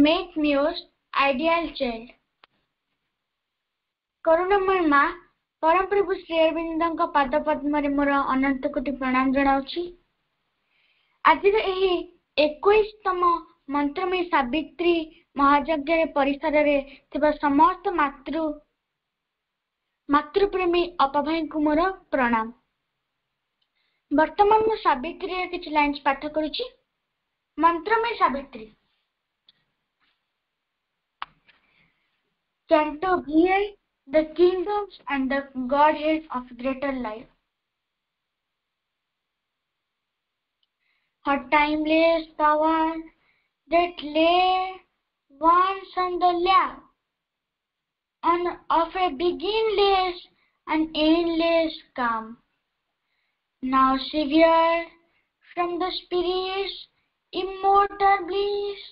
make me your ideal child. करुणामय माँ परम प्रभु श्री अरविंदଙ୍କ पाद पद्मରେ ମୋର ଅନନ୍ତ କୋଟି ପ୍ରଣାମ ଜଣାଉଛି। ଆଜିର ଏହି 21ତମ ମନ୍ତ୍ରମୟୀ ସାବିତ୍ରୀ ମହାଯଜ୍ଞରେ ପରିସରରେ ଥିବା ସମସ୍ତ ମାତୃପ୍ରେମୀ ଅପାଭାଇଙ୍କୁ ମୋର ପ୍ରଣାମ। ବର୍ତ୍ତମାନ ମୁଁ ସାବିତ୍ରୀର କିଛି ଲାଇନ୍ସ ପାଠ କରୁଛି। ମନ୍ତ୍ରମୟୀ Savitri. Canto VI, the kingdoms and the godhead of greater life. Her timeless power that lay once on the lap of a beginningless and endless calm, now severed from the spirit's immortal bliss,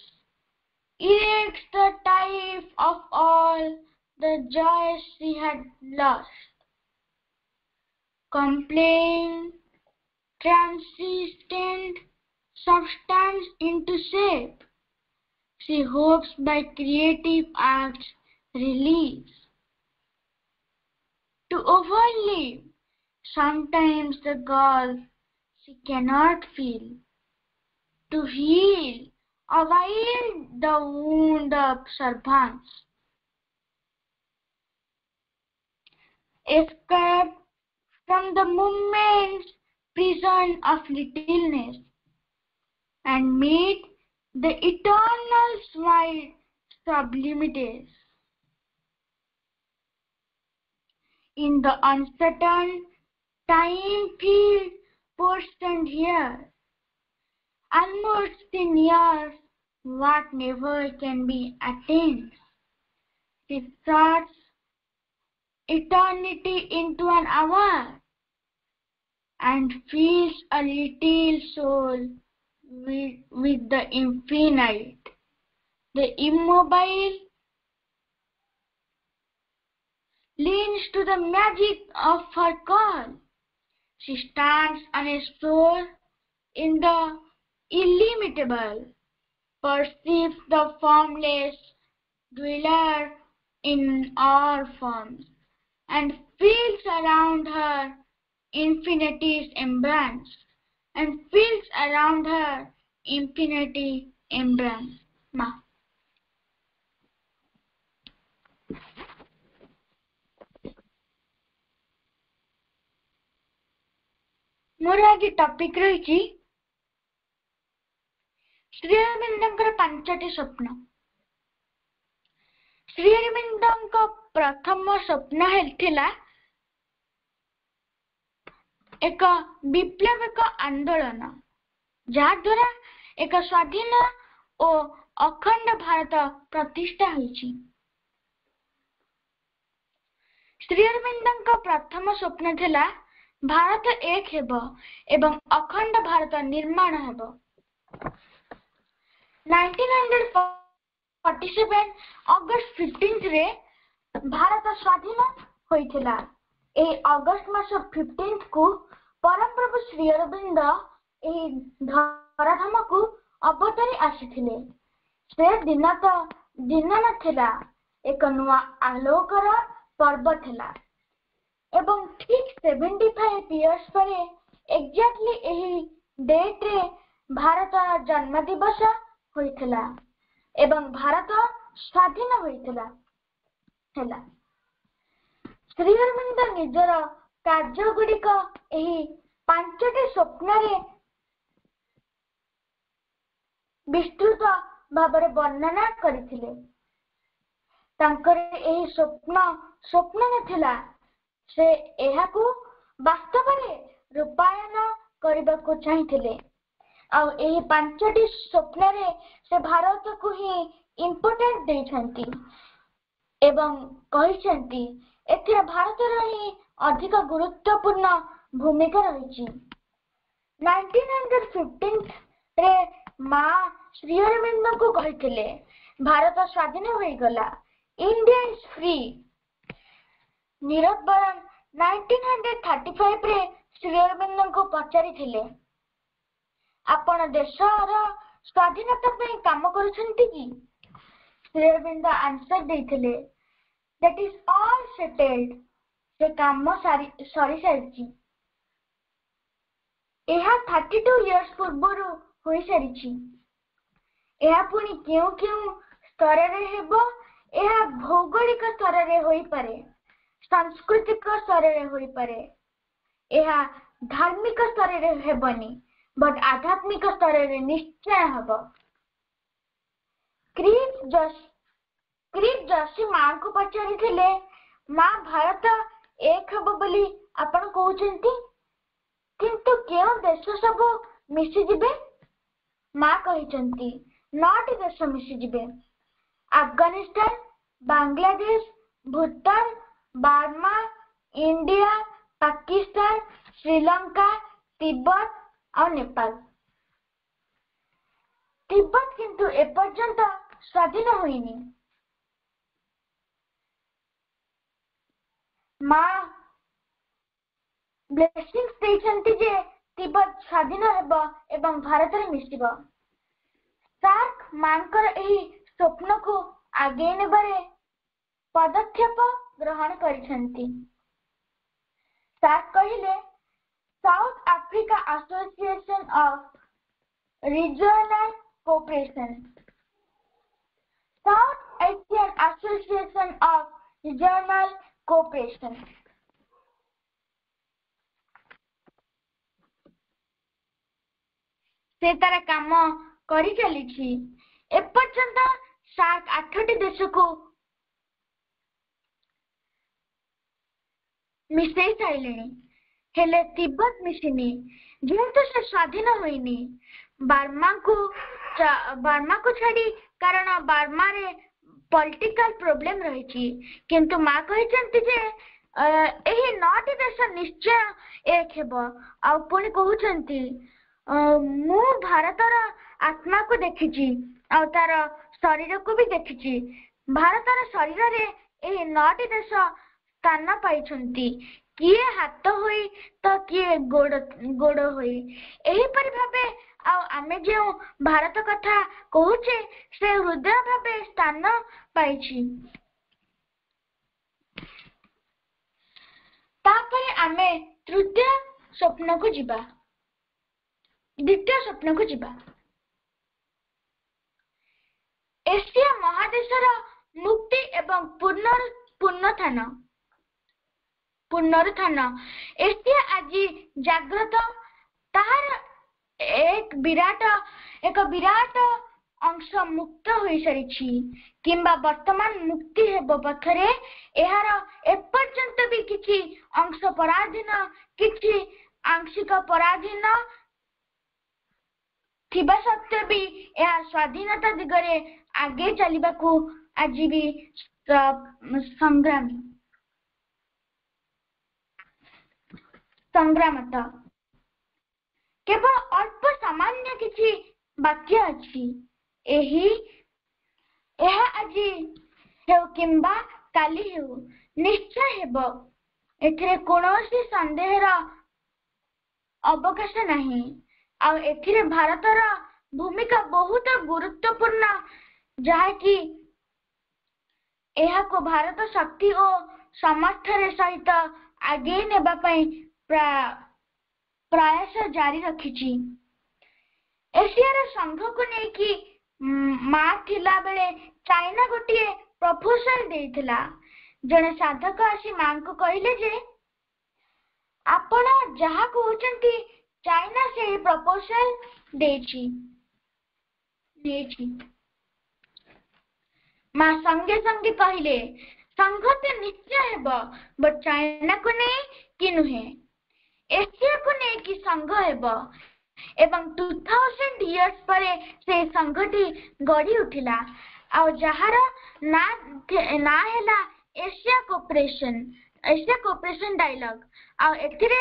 erects the type of all the joys she had lost. Complete, transcendent substance into shape, she hopes by creative acts release. To overlive sometimes the gulf she cannot feel, to heal awhile the wound of servants, escape from the moment's prison of littleness, and meet the eternal smile sublimates. In the uncertain time-filled portion here, almost in years, what never can be attained, she sorts eternity into an hour, and fills a little soul with the infinite, the immobile, leans to the magic of her call. She stands on a shore in the illimitable, perceives the formless dweller in all forms, and feels around her infinity's embrace, and feels around her infinity embrace. Ma. ମୋର ଆଜି topic ରହିଛି ଶ୍ରୀ ଅରବିନ୍ଦଙ୍କର 5ଟି ସ୍ୱପ୍ନ। ଶ୍ରୀ ଅରବିନ୍ଦଙ୍କ ପ୍ରଥମ ସ୍ୱପ୍ନ ଥିଲା ଏକ ବିପ୍ଳବିକ ଆନ୍ଦୋଳନ, ଯାହାଦ୍ୱାରା ଏକ ସ୍ୱାଧୀନ ଓ ଅଖଣ୍ଡ ଭାରତ ପ୍ରତିଷ୍ଠା ହୋଇଛି। ଶ୍ରୀ ଅରବିନ୍ଦଙ୍କ ପ୍ରଥମ ସ୍ୱପ୍ନ ଥିଲା ଭାରତ ଏକ ହେବ ଏବଂ ଅଖଣ୍ଡ ଭାରତ ନିର୍ମାଣ ହେବ। 1947 ଅଗଷ୍ଟ 15ରେ ଭାରତ ସ୍ୱାଧୀନ ହୋଇଥିଲା। ଏହି ଅଗଷ୍ଟ ମାସ 15କୁ ପରମପ୍ରଭୁ ଶ୍ରୀ ଅରବିନ୍ଦ ଏହି ଧରାଧାମକୁ ଅବତରି ଆସିଥିଲେ। ସେ ଦିନ ନଥିଲା, ଏକ ନୂଆ ଆଲୋକର ପର୍ବ ଥିଲା ଏବଂ ଠିକ୍ 75 years ପରେ ଏକ୍ଜାକ୍ଟଲି ଏହି ଡେଟ୍ରେ ଭାରତର ଜନ୍ମ ଦିବସ ହୋଇଥିଲା ଏବଂ ଭାରତ ସ୍ୱାଧୀନ ହୋଇଥିଲା। ଶ୍ରୀ ଅରବିନ୍ଦ ନିଜର କାର୍ଯ୍ୟଗୁଡ଼ିକ ଏହି 5ଟି ସ୍ୱପ୍ନରେ ବିସ୍ତୃତ ଭାବରେ ବର୍ଣ୍ଣନା କରିଥିଲେ। ତାଙ୍କର ଏହି ସ୍ୱପ୍ନ ନଥିଲା, ସେ ଏହାକୁ ବାସ୍ତବରେ ରୂପାୟନ କରିବାକୁ ଚାହିଁଥିଲେ। ଆଉ ଏହି 5ଟି ସ୍ୱପ୍ନରେ ସେ ଭାରତକୁ ହିଁ ଇମ୍ପୋର୍ଟାଣ୍ଟ ଦେଇଛନ୍ତି ଏବଂ କହିଛନ୍ତି ଏଥିରେ ଭାରତର ହିଁ ଅଧିକ ଗୁରୁତ୍ୱପୂର୍ଣ୍ଣ ଭୂମିକା ରହିଛି। 1915ରେ ମା ଶ୍ରୀ ଅରବିନ୍ଦଙ୍କୁ କହିଥିଲେ ଭାରତ ସ୍ୱାଧୀନ ହୋଇଗଲା, India is free. Nirod Baran 1935ରେ ଶ୍ରୀ ଅରବିନ୍ଦଙ୍କୁ ପଚାରିଥିଲେ ଆପଣ ଦେଶର ସ୍ୱାଧୀନତା ପାଇଁ କାମ କରୁଛନ୍ତି କି? श्री अरविंद आंसर देथिले that is all settled से काम सरी सारी ଏହା 32 years ପୂର୍ବରୁ ହୋଇ ସାରିଛି। ଏହା ପୁଣି କେଉଁ କେଉଁ ସ୍ତରରେ ହେବ? ଏହା ଭୌଗୋଳିକ ସ୍ତରରେ ହୋଇପାରେ, ସାଂସ୍କୃତିକ ସ୍ତରରେ ହୋଇପାରେ, ଏହା ଧାର୍ମିକ ସ୍ତରରେ ହେବନି, ବଟ୍ ଆଧ୍ୟାତ୍ମିକ ସ୍ତରରେ ନିଶ୍ଚୟ ହେବ। କ୍ରିସ୍ ଯଶୀ ମାଙ୍କୁ ପଚାରିଥିଲେ, ମା ଭାରତ ଏକ ହେବ ବୋଲି ଆପଣ କହୁଛନ୍ତି, କିନ୍ତୁ କେଉଁ ଦେଶ ସବୁ ମିଶିଯିବେ? ମା କହିଛନ୍ତି 9ଟି ଦେଶ ମିଶିଯିବେ। ଆଫଗାନିସ୍ତାନ, ବାଂଲାଦେଶ, ଭୁଟାନ, ବାର୍ମା, ଇଣ୍ଡିଆ, ପାକିସ୍ତାନ, ଶ୍ରୀଲଙ୍କା, ତିବ୍ବତ ଆଉ ନେପାଳ। ତିବ୍ବତ କିନ୍ତୁ ଏପର୍ଯ୍ୟନ୍ତ ସ୍ୱାଧୀନ ହୋଇନି। ମା ବ୍ଲେସିଂସ୍ ଦେଇଛନ୍ତି ଯେ ତିବ୍ବତ ସ୍ୱାଧୀନ ହେବ ଏବଂ ଭାରତରେ ମିଶିବ। ସାର୍କ ମାଙ୍କର ଏହି ସ୍ୱପ୍ନକୁ ଆଗେଇ ନେବାରେ ପଦକ୍ଷେପ ଗ୍ରହଣ କରିଛନ୍ତି। ସାର୍କ କହିଲେ, south Africa association of regional cooperation, south Asian association of regional cooperation. ସେ ତାର କାମ କରି ଚାଲିଛି। ଏପର୍ଯ୍ୟନ୍ତ ସାର୍କ 8ଟି ଦେଶକୁ ମିଶେଇ ସାରିଲେଣି, ହେଲେ ତିବ୍ବତ ମିଶିନି, ଯେହେତୁ ସେ ସ୍ୱାଧୀନ ହୋଇନି। ବାର୍ମାକୁ ଛାଡି, କାରଣ ବାର୍ମାରେ ପଲିଟିକାଲ ପ୍ରୋବ୍ଲେମ ରହିଛି। କିନ୍ତୁ ମା କହିଛନ୍ତି ଯେ ଏହି 9ଟି ଦେଶ ନିଶ୍ଚୟ ଏକ ହେବ। ଆଉ ପୁଣି କହୁଛନ୍ତି, ମୁଁ ଭାରତର ଆତ୍ମାକୁ ଦେଖିଛି ଆଉ ତାର ଶରୀରକୁ ବି ଦେଖିଛି। ଭାରତର ଶରୀରରେ ଏହି 9ଟି ଦେଶ ସ୍ଥାନ ପାଇଛନ୍ତି, କିଏ ହାତ ହୋଇ ତ କିଏ ଗୋଡ଼ ହୋଇ। ଏହିପରି ଭାବେ ଆଉ ଆମେ ଯେଉଁ ଭାରତ କଥା କହୁଛେ ସେ ହୃଦୟ ଭାବେ ସ୍ଥାନ ପାଇଛି। ତାପରେ ଆମେ ଦ୍ୱିତୀୟ ସ୍ୱପ୍ନକୁ ଯିବା। ଏସିଆ ମହାଦେଶର ମୁକ୍ତି ଏବଂ ପୁନରୁତ୍ଥାନ। ଏସିଆ ଆଜି ଜାଗ୍ରତ, ତାହାର ଏକ ବିରାଟ ଅଂଶ ମୁକ୍ତ ହୋଇସାରିଛି କିମ୍ବା ବର୍ତ୍ତମାନ ମୁକ୍ତି ହେବ ପଥରେ। ଏହାର ଏପର୍ଯ୍ୟନ୍ତ ବି କିଛି ଅଂଶ ପରାଧୀନ, କିଛି ଆଂଶିକ ପରାଧୀନ ଥିବା ସତ୍ତ୍ୱେ ବି ଏହା ସ୍ୱାଧୀନତା ଦିଗରେ ଆଗେଇ ଚାଲିବାକୁ ଆଜି ବି ସଂଗ୍ରାମତ। କେବଳ ଅଳ୍ପ ସାମାନ୍ୟ କିଛି ବାକ୍ୟ ଅଛି। ଏହା ଆଜି ହେଉ କିମ୍ବା କାଲି ହେଉ, ନିଶ୍ଚୟ ହେବ। ଏଥିରେ କୌଣସି ସନ୍ଦେହର ଅବକାଶ ନାହିଁ। ଆଉ ଏଥିରେ ଭାରତର ଭୂମିକା ବହୁତ ଗୁରୁତ୍ୱପୂର୍ଣ୍ଣ, ଯାହାକି ଏହାକୁ ଭାରତ ଶକ୍ତି ଓ ସାମର୍ଥ୍ୟର ସହିତ ଆଗେଇ ନେବା ପାଇଁ ପ୍ରୟାସ ଜାରି ରଖିଛି। ଏସିଆର ସଂଘକୁ ନେଇକି ମା ଥିଲା ବେଳେ ଚାଇନା ଗୋଟିଏ ପ୍ରପୋଜାଲ ଦେଇଥିଲା। ଜଣେ ସାଧକ ଆସି ମାଙ୍କୁ କହିଲେ ଯେ ଆପଣ ଯାହା କହୁଛନ୍ତି ଚାଇନା ସେହି ପ୍ରପୋଜାଲ ନେଇଛି। ମା ସଙ୍ଗେ ସଙ୍ଗେ କହିଲେ, ସଂଘ ତ ନିଶ୍ଚୟ ହେବ, ବଟ୍ ଚାଇନାକୁ ନେଇ କି ନୁହେଁ, ଏସିଆକୁ ନେଇକି ସଂଘ ହେବ। ଏବଂ 2000 years ପରେ ସେହି ସଂଘଟି ଗଢ଼ି ଉଠିଲା, ଆଉ ଯାହାର ନାଁ ହେଲା ଏସିଆ କୋଅପରେସନ ଡାଇଲଗ। ଆଉ ଏଥିରେ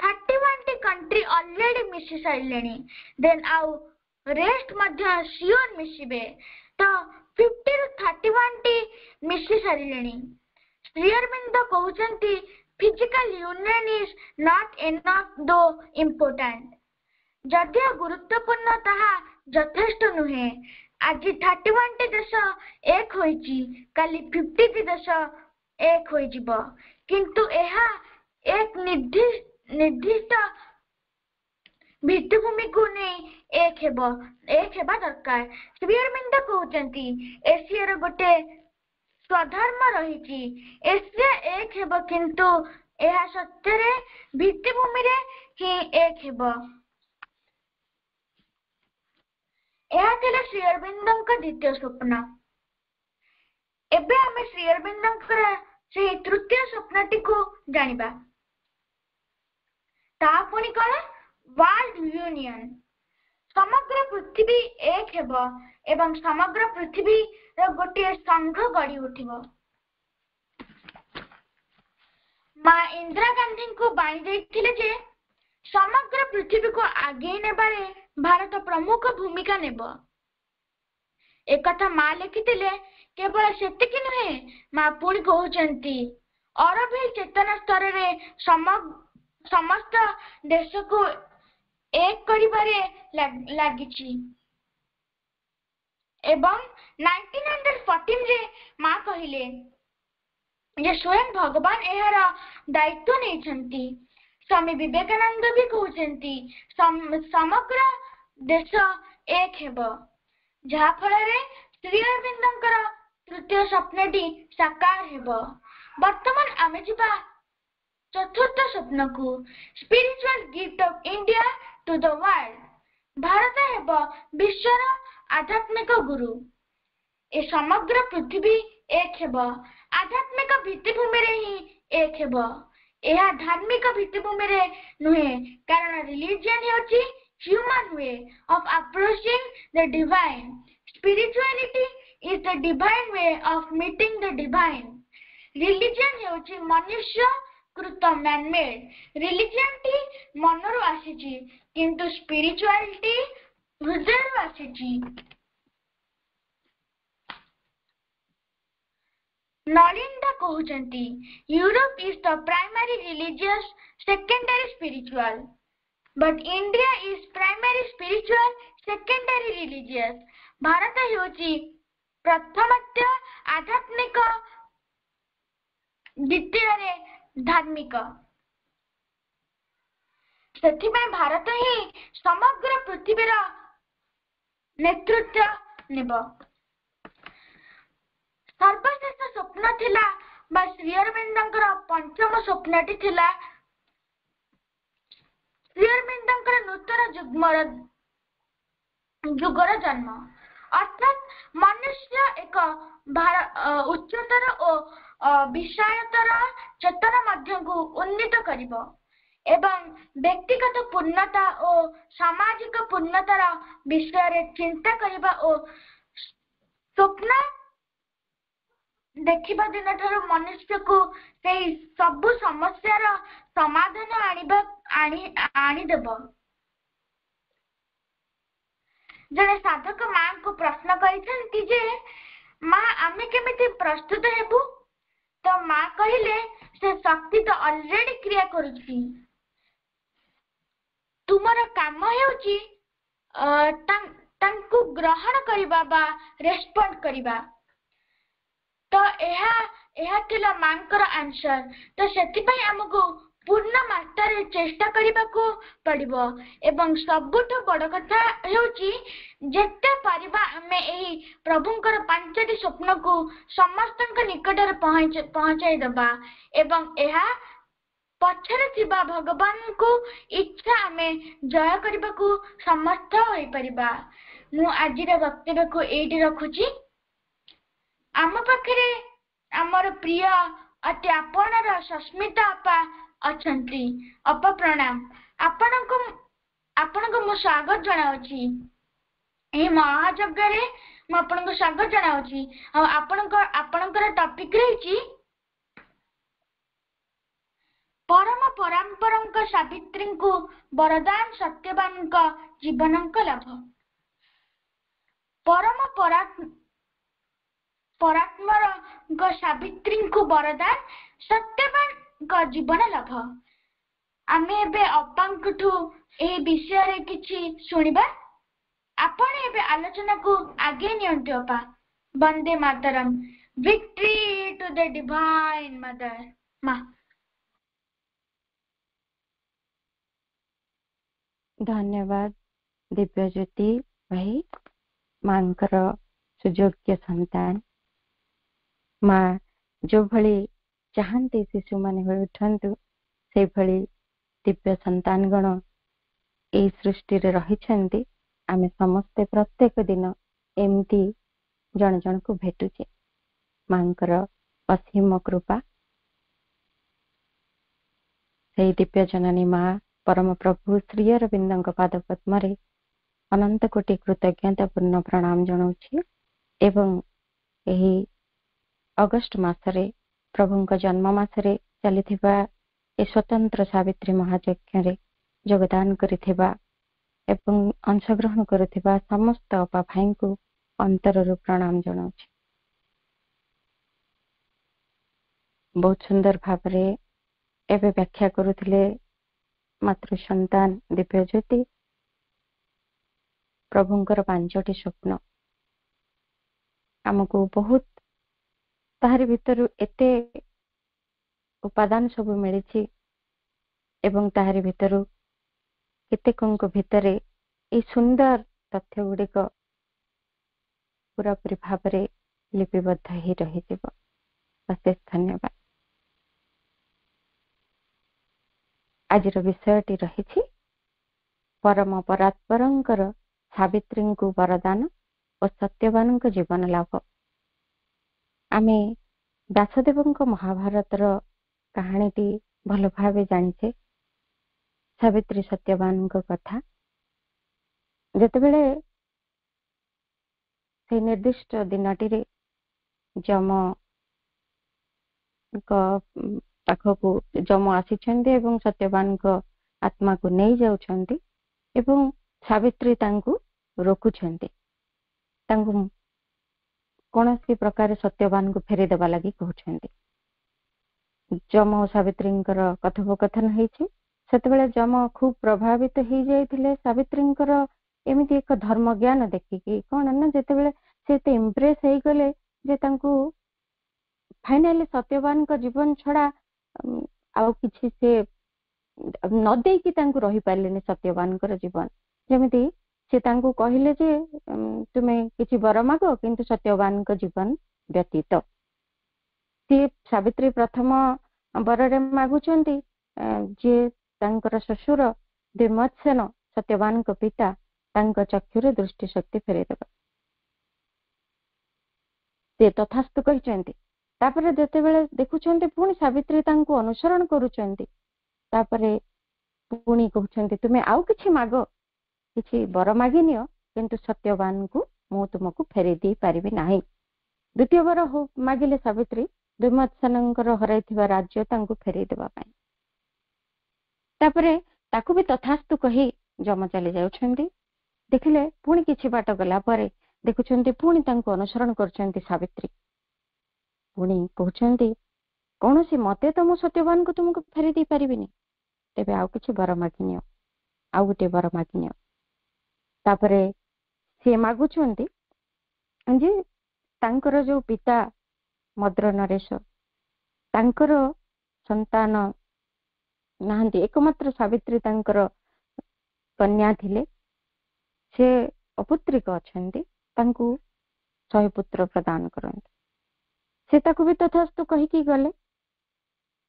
31ଟି କଣ୍ଟ୍ରି ଅଲରେଡି ମିଶି ସାରିଲେଣି। ଦେନ୍ ଆଉ ରେଷ୍ଟ ମଧ୍ୟ ସିଓର ମିଶିବେ। ତ 50ରୁ 31ଟି ମିଶି ସାରିଲେଣି। ଶ୍ରୀ ଅରବିନ୍ଦ କହୁଛନ୍ତି, physical union is not enough ଦୋ ଇମ୍ପୋର୍ଟାଣ୍ଟ। ଯଦିଓ ଗୁରୁତ୍ୱପୂର୍ଣ୍ଣ, ତାହା ଯଥେଷ୍ଟ ନୁହେଁ। आज 31 टी देश एक होइची काली 50 टी देश एक होई जिवो किंतु एहा एक निर्दिष्ट भित्तिभूमि को नहीं एक हेबा दरकार। श्री अरविंद कहउचंती एशियार गोटे स्वधर्म रही एशिया एक हेब किंतु एहा सत्यरे भित्तिभूमि रे ही एक हेब। यह थिला श्री अरविंदଙ୍କ द्वितीय स्वप्न। एबे आमे श्री अरविंदଙ୍କର से तृतीय स्वप्नटी को जानिबा। ता पुणी कौन वर्ल्ड यूनियन समग्र पृथ्वी एक हेब एवं समग्र पृथ्वी रो गोटे संघ गढ़ी उठिबो। मां इंदिरा गांधी को बाणी देथिले जे समग्र पृथ्वी को आगे नेबारे भारत प्रमुख भूमिका नेब। एक कथा मां लिखिथिले केवल सेतिकी नुहे मां पुणी कहउचंती अरबी चेतना स्तर रे समस्त देश को एक करिबारे लागिछि एवं 1914 रे मां कहिले जे स्वयं भगवान एहार दायित्व नेछंती। स्वामी विवेकानंद भी कहउचंती समग्र देश एक हेब जहा फଳରେ श्री अरविंदଙ୍କର तृतीय स्वप्नटी साकार हेब। वर्तमान आमे जिबा चतुर्थ स्वप्न को spiritual gift of India to the world. Bharat हेब विश्वर आध्यात्मिक गुरु। ए समग्र पृथ्वी एक हेब आध्यात्मिक भित्तिभूमि रे ही एक हेब। यह धार्मिक भित्तिभूमि रे नुहे कारण रिलीजन हेउची human way of approaching the divine. Spirituality is the divine way of meeting the divine. Religion हेउची मनुष्य कृत मैन मेड। रिलीजन टी मनरु आसीची किंतु स्पिरिचुअलिटी हृदयरु आसीची। नलिंदा कहउचंती Europe is the primary religious secondary spiritual but India is primary spiritual secondary religious. Bharat हेउची प्रथमत्य आध्यात्मिक द्वितीय रे धार्मिक। सेथिबे भारत ही समग्र पृथ्वीर नेतृत्व नेब। सर्वश्रेष्ठ स्वप्न थिला बा श्री अरविंदଙ୍କର पंचम स्वप्नटी थिला श्री अरविंदଙ୍କର नूतन जुगर जन्म अर्थात मनुष्य एक उच्चतर और विशालतर चेतना मध्य को उन्नीत करिबो एवं व्यक्तिगत पूर्णता और सामाजिक पूर्णतार विषय रे चिंता करिबा और स्वप्न देखिबा दिन ठारू मनुष्य को सेही सबु समस्यार समाधान आनी देब। जने साधक मां को प्रश्न करिसेंती जे मां आमे केमिति प्रस्तुत हेबु तो मां कहिले से शक्ति तो ऑलरेडी क्रिया करूची तुमर काम हेउची तांकु ग्रहण करिबा बा रेस्पोंड करिबा। तो एहा थिला मांकर आंसर। तो सेति पई हमको पूर्ण मात्रा चेष्टा करिबा को पड़िबो एवं सबुठ बड़ कथा हेउची जेते परिबा हमें एही प्रभुंकर पांचटी स्वप्न को समस्तक निकट रे पहुंचाई दबा एवं एहा पछरे थिबा भगवान को इच्छा हमें जय करिबा को समर्थ होई परिबा। मु आजिर वक्तव्य को एठी रखुची। आम पाखरे आमर प्रिय अति आपणर सस्मिता अपा अछंती। अपा प्रणाम। आपनको मु स्वागत जणाउची ए महायज्ञ रे मु आपनको स्वागत जणाउची। आपणकर टॉपिक रहिची परम परंपरंक सावित्री को वरदान सत्यवान जीवन लाभ। परम परात्मर सावित्री को वरदान सत्यवान जीवन लाभ। आमे एबे अपांकठू ए विषय रे किछि सुनिबा। आपण ଏବେ ଆଲୋଚନାକୁ ଆଗେଇ ନିଅନ୍ତୁ ଅପା। Bande Mataram. Victory to the divine mother. ମା। ଧନ୍ୟବାଦ ଦିବ୍ୟଜ୍ୟୋତି ଭାଇ, ମାଙ୍କର ସୁଯୋଗ୍ୟ ସନ୍ତାନ। ମା ଯୋଉ ଭଳି ଚାହାନ୍ତି ଶିଶୁମାନେ ହୋଇ ଉଠନ୍ତୁ, ସେଇଭଳି ଦିବ୍ୟ ସନ୍ତାନ ଗଣ ଏଇ ସୃଷ୍ଟିରେ ରହିଛନ୍ତି। ଆମେ ସମସ୍ତେ ପ୍ରତ୍ୟେକ ଦିନ ଏମିତି ଜଣ ଜଣକୁ ଭେଟୁଛେ। ମାଙ୍କର ଅସୀମ କୃପା। ସେଇ ଦିବ୍ୟ ଜନନୀ ମା ପରମ ପ୍ରଭୁ ଶ୍ରୀ ଅରବିନ୍ଦଙ୍କ ପାଦ ପଦ୍ମରେ ଅନନ୍ତ କୋଟି କୃତଜ୍ଞତା ପୂର୍ଣ୍ଣ ପ୍ରଣାମ ଜଣାଉଛି ଏବଂ ଏହି ଅଗଷ୍ଟ ମାସରେ ପ୍ରଭୁଙ୍କ ଜନ୍ମ ମାସରେ ଚାଲିଥିବା ଏ ସ୍ୱତନ୍ତ୍ର ସାବିତ୍ରୀ ମହାଯଜ୍ଞରେ ଯୋଗଦାନ କରିଥିବା ଏବଂ ଅଂଶଗ୍ରହଣ କରୁଥିବା ସମସ୍ତ ଅପା ଭାଇଙ୍କୁ ଅନ୍ତରରୁ ପ୍ରଣାମ ଜଣାଉଛି। ବହୁତ ସୁନ୍ଦର ଭାବରେ ଏବେ ବ୍ୟାଖ୍ୟା କରୁଥିଲେ ମାତୃ ସନ୍ତାନ ଦିବ୍ୟଜ୍ୟୋତି। ପ୍ରଭୁଙ୍କର 5ଟି ସ୍ୱପ୍ନ ଆମକୁ ବହୁତ, ତାହାରି ଭିତରୁ ଏତେ ଉପାଦାନ ସବୁ ମିଳିଛି ଏବଂ ତାହାରି ଭିତରୁ କେତେକଙ୍କ ଭିତରେ এই ସୁନ୍ଦର ତଥ୍ୟ ଗୁଡ଼ିକ ପୁରାପୁରି ଭାବରେ ଲିପିବଦ୍ଧ ହେଇ ରହିଯିବ। ଅଶେଷ ଧନ୍ୟବାଦ। ଆଜିର ବିଷୟଟି ରହିଛି ପରମ ପରାତ୍ପରଙ୍କର ସାବିତ୍ରୀଙ୍କୁ ବରଦାନ ଓ ସତ୍ୟବାନଙ୍କ ଜୀବନ ଲାଭ। ଆମେ ବ୍ୟାସଦେବଙ୍କ ମହାଭାରତର କାହାଣୀଟି ଭଲ ଭାବେ ଜାଣିଛେ। ସାବିତ୍ରୀ ସତ୍ୟବାନଙ୍କ କଥା। ଯେତେବେଳେ ସେ ନିର୍ଦ୍ଦିଷ୍ଟ ଦିନଟିରେ ଯମଙ୍କ ପାଖକୁ ଯମ ଆସିଛନ୍ତି ଏବଂ ସତ୍ୟବାନଙ୍କ ଆତ୍ମାକୁ ନେଇ ଯାଉଛନ୍ତି ଏବଂ ସାବିତ୍ରୀ ତାଙ୍କୁ ରୋକୁଛନ୍ତି, ତାଙ୍କୁ କୌଣସି ପ୍ରକାର ସତ୍ୟବାନଙ୍କୁ ଫେରିଦେବା ଲାଗି କହୁଛନ୍ତି। ଯମ ଓ ସାବିତ୍ରୀଙ୍କର କଥୋପକଥନ ହେଇଛି। ସେତେବେଳେ ଯମ ଖୁବ ପ୍ରଭାବିତ ହେଇଯାଇଥିଲେ ସାବିତ୍ରୀଙ୍କର ଏମିତି ଏକ ଧର୍ମ ଜ୍ଞାନ ଦେଖିକି। କଣ ନା, ଯେତେବେଳେ ସେ ଏତେ ଇମ୍ପ୍ରେସ ହେଇଗଲେ ଯେ ତାଙ୍କୁ ଫାଇନାଲି ସତ୍ୟବାନଙ୍କ ଜୀବନ ଛଡା ଆଉ କିଛି ସେ ନ ଦେଇକି ତାଙ୍କୁ ରହିପାରିଲେନି ସତ୍ୟବାନଙ୍କର ଜୀବନ। ଯେମିତି ସେ ତାଙ୍କୁ କହିଲେ ଯେ ତୁମେ କିଛି ବର ମାଗ, କିନ୍ତୁ ସତ୍ୟବାନଙ୍କ ଜୀବନ ବ୍ୟତୀତ। ସିଏ ସାବିତ୍ରୀ ପ୍ରଥମ ବରରେ ମାଗୁଛନ୍ତି ଯେ ତାଙ୍କର ଶ୍ୱଶୁର ଦ୍ୟୁମତ୍ସେନ ସତ୍ୟବାନଙ୍କ ପିତା ତାଙ୍କ ଚକ୍ଷୁରେ ଦୃଷ୍ଟି ଶକ୍ତି ଫେରେଇଦେବା। ସେ ତଥାସ୍ତୁ କହିଛନ୍ତି। ତାପରେ ଯେତେବେଳେ ଦେଖୁଛନ୍ତି ପୁଣି ସାବିତ୍ରୀ ତାଙ୍କୁ ଅନୁସରଣ କରୁଛନ୍ତି, ତାପରେ ପୁଣି କହୁଛନ୍ତି ତୁମେ ଆଉ କିଛି ମାଗ, କିଛି ବର ମାଗିନିଅ, କିନ୍ତୁ ସତ୍ୟବାନଙ୍କୁ ମୁଁ ତୁମକୁ ଫେରେଇ ଦେଇ ପାରିବି ନାହିଁ। ଦ୍ୱିତୀୟ ବର ମାଗିଲେ ସାବିତ୍ରୀ ଦ୍ୟୁମତ୍ସେନଙ୍କର ହରାଇଥିବା ରାଜ୍ୟ ତାଙ୍କୁ ଫେରେଇ ଦେବା ପାଇଁ। ତାପରେ ତାକୁ ବି ତଥାସ୍ତୁ କହି ଯମ ଚାଲି ଯାଉଛନ୍ତି। ଦେଖିଲେ ପୁଣି କିଛି ବାଟ ଗଲା ପରେ ଦେଖୁଛନ୍ତି ପୁଣି ତାଙ୍କୁ ଅନୁସରଣ କରୁଛନ୍ତି ସାବିତ୍ରୀ। ପୁଣି କହୁଛନ୍ତି କୌଣସି ମତେ ତ ମୁଁ ସତ୍ୟବାନଙ୍କୁ ତୁମକୁ ଫେରେଇ ଦେଇ ପାରିବିନି, ତେବେ ଆଉ କିଛି ବର ମାଗିନିଅ, ଆଉ ଗୋଟିଏ ବର ମାଗିନିଅ। ତାପରେ ସେ ମାଗୁଛନ୍ତି ଯେ ତାଙ୍କର ଯୋଉ ପିତା ମଦ୍ର ନରେଶ, ତାଙ୍କର ସନ୍ତାନ ନାହାନ୍ତି, ଏକମାତ୍ର ସାବିତ୍ରୀ ତାଙ୍କର କନ୍ୟା ଥିଲେ, ସେ ଅପୁତ୍ରିକ ଅଛନ୍ତି, ତାଙ୍କୁ 100 ପୁତ୍ର ପ୍ରଦାନ କରନ୍ତି। ସେ ତାକୁ ବି ତଥାସ୍ତୁ କହିକି ଗଲେ,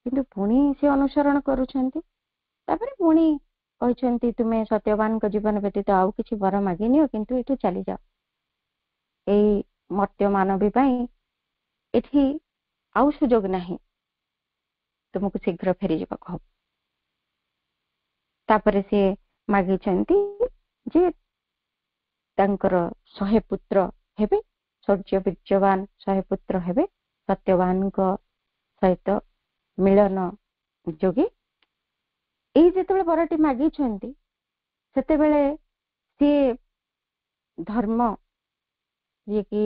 କିନ୍ତୁ ପୁଣି ସେ ଅନୁସରଣ କରୁଛନ୍ତି। ତାପରେ ପୁଣି କହିଛନ୍ତି ତୁମେ ସତ୍ୟବାନଙ୍କ ଜୀବନ ବ୍ୟତୀତ ଆଉ କିଛି ବର ମାଗିନିଅ, କିନ୍ତୁ ଏଠୁ ଚାଲିଯାଅ। ଏଇ ମର୍ତ୍ତ୍ୟ ମାନବୀ ପାଇଁ ଏଠି ଆଉ ସୁଯୋଗ ନାହିଁ, ତୁମକୁ ଶୀଘ୍ର ଫେରିଯିବାକୁ ହବ। ତାପରେ ସେ ମାଗିଛନ୍ତି ଯେ ତାଙ୍କର 100 ପୁତ୍ର ହେବେ, ଶୌର୍ଯ୍ୟ ବୀର୍ଯ୍ୟବାନ 100 ପୁତ୍ର ହେବେ ସତ୍ୟବାନଙ୍କ ସହିତ ମିଳନ ଯୋଗୀ। ଏଇ ଯେତେବେଳେ ବରଟି ମାଗିଛନ୍ତି, ସେତେବେଳେ ସିଏ ଧର୍ମ ଯିଏକି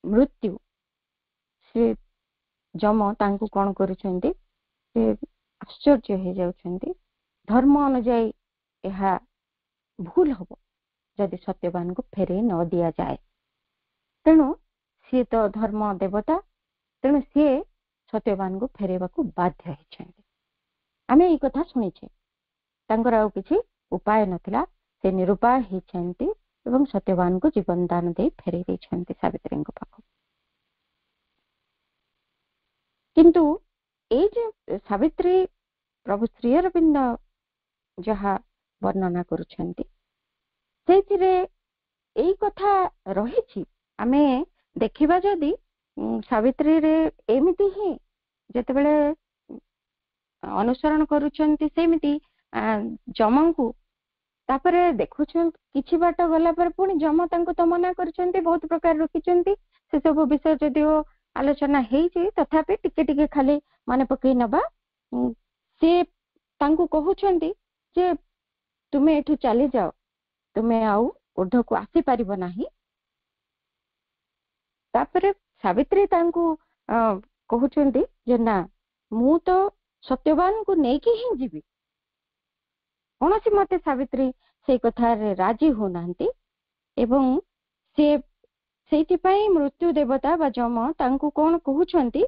ମୃତ୍ୟୁ, ସେ ଯମ ତାଙ୍କୁ କଣ କରୁଛନ୍ତି, ସେ ଆଶ୍ଚର୍ଯ୍ୟ ହେଇଯାଉଛନ୍ତି। ଧର୍ମ ଅନୁଯାୟୀ ଏହା ଭୁଲ ହବ, जदि सत्यवान को फेरे न दिया जाए। तेणु सी तो धर्म देवता, तेणु सी सत्यवान को फेरवा को बाध्य होइछन्ति। आमे एई कथा सुनिछे, तांकर आउ किछि उपाय नथिला, से निरुपाय होइछन्ति एवं सत्यवान को जीवन दान दे फेरे दैछन्ति सावित्री को पाखु। किंतु ए जे सावित्री प्रभु श्री अरविंद जहा वर्णना करुछन्ति सेथिरे एई कथा रहिछि। आमे देखिबा जदि सावित्री रे एमिति ही जेतेबेले अनुसरण करुछन्ति सेमिति जमंकु तापरे देखुछन किछि बाट गला पर पुणी जम तांको तो मना करुछन्ति, बहुत प्रकार रखिछन्ति। से सब विषय जदिओ आलोचना हेछि तथापि टिके टिके खाली माने पकई नबा। से तांको कहुछन्ति जे तुमे एठु चली जाओ, तुमे आउ ऊर्ध्व को आसी परिबो नाही। तापरे सावित्री तांको कहुछन्ति जे ना मु तो सत्यवान को नेकी ही जीवी। कौनसी मते सावित्री से कथा रे राजी हो नांती एवं से सेति पई मृत्यु देवता बा जम तांको कोन कहुछन्ति,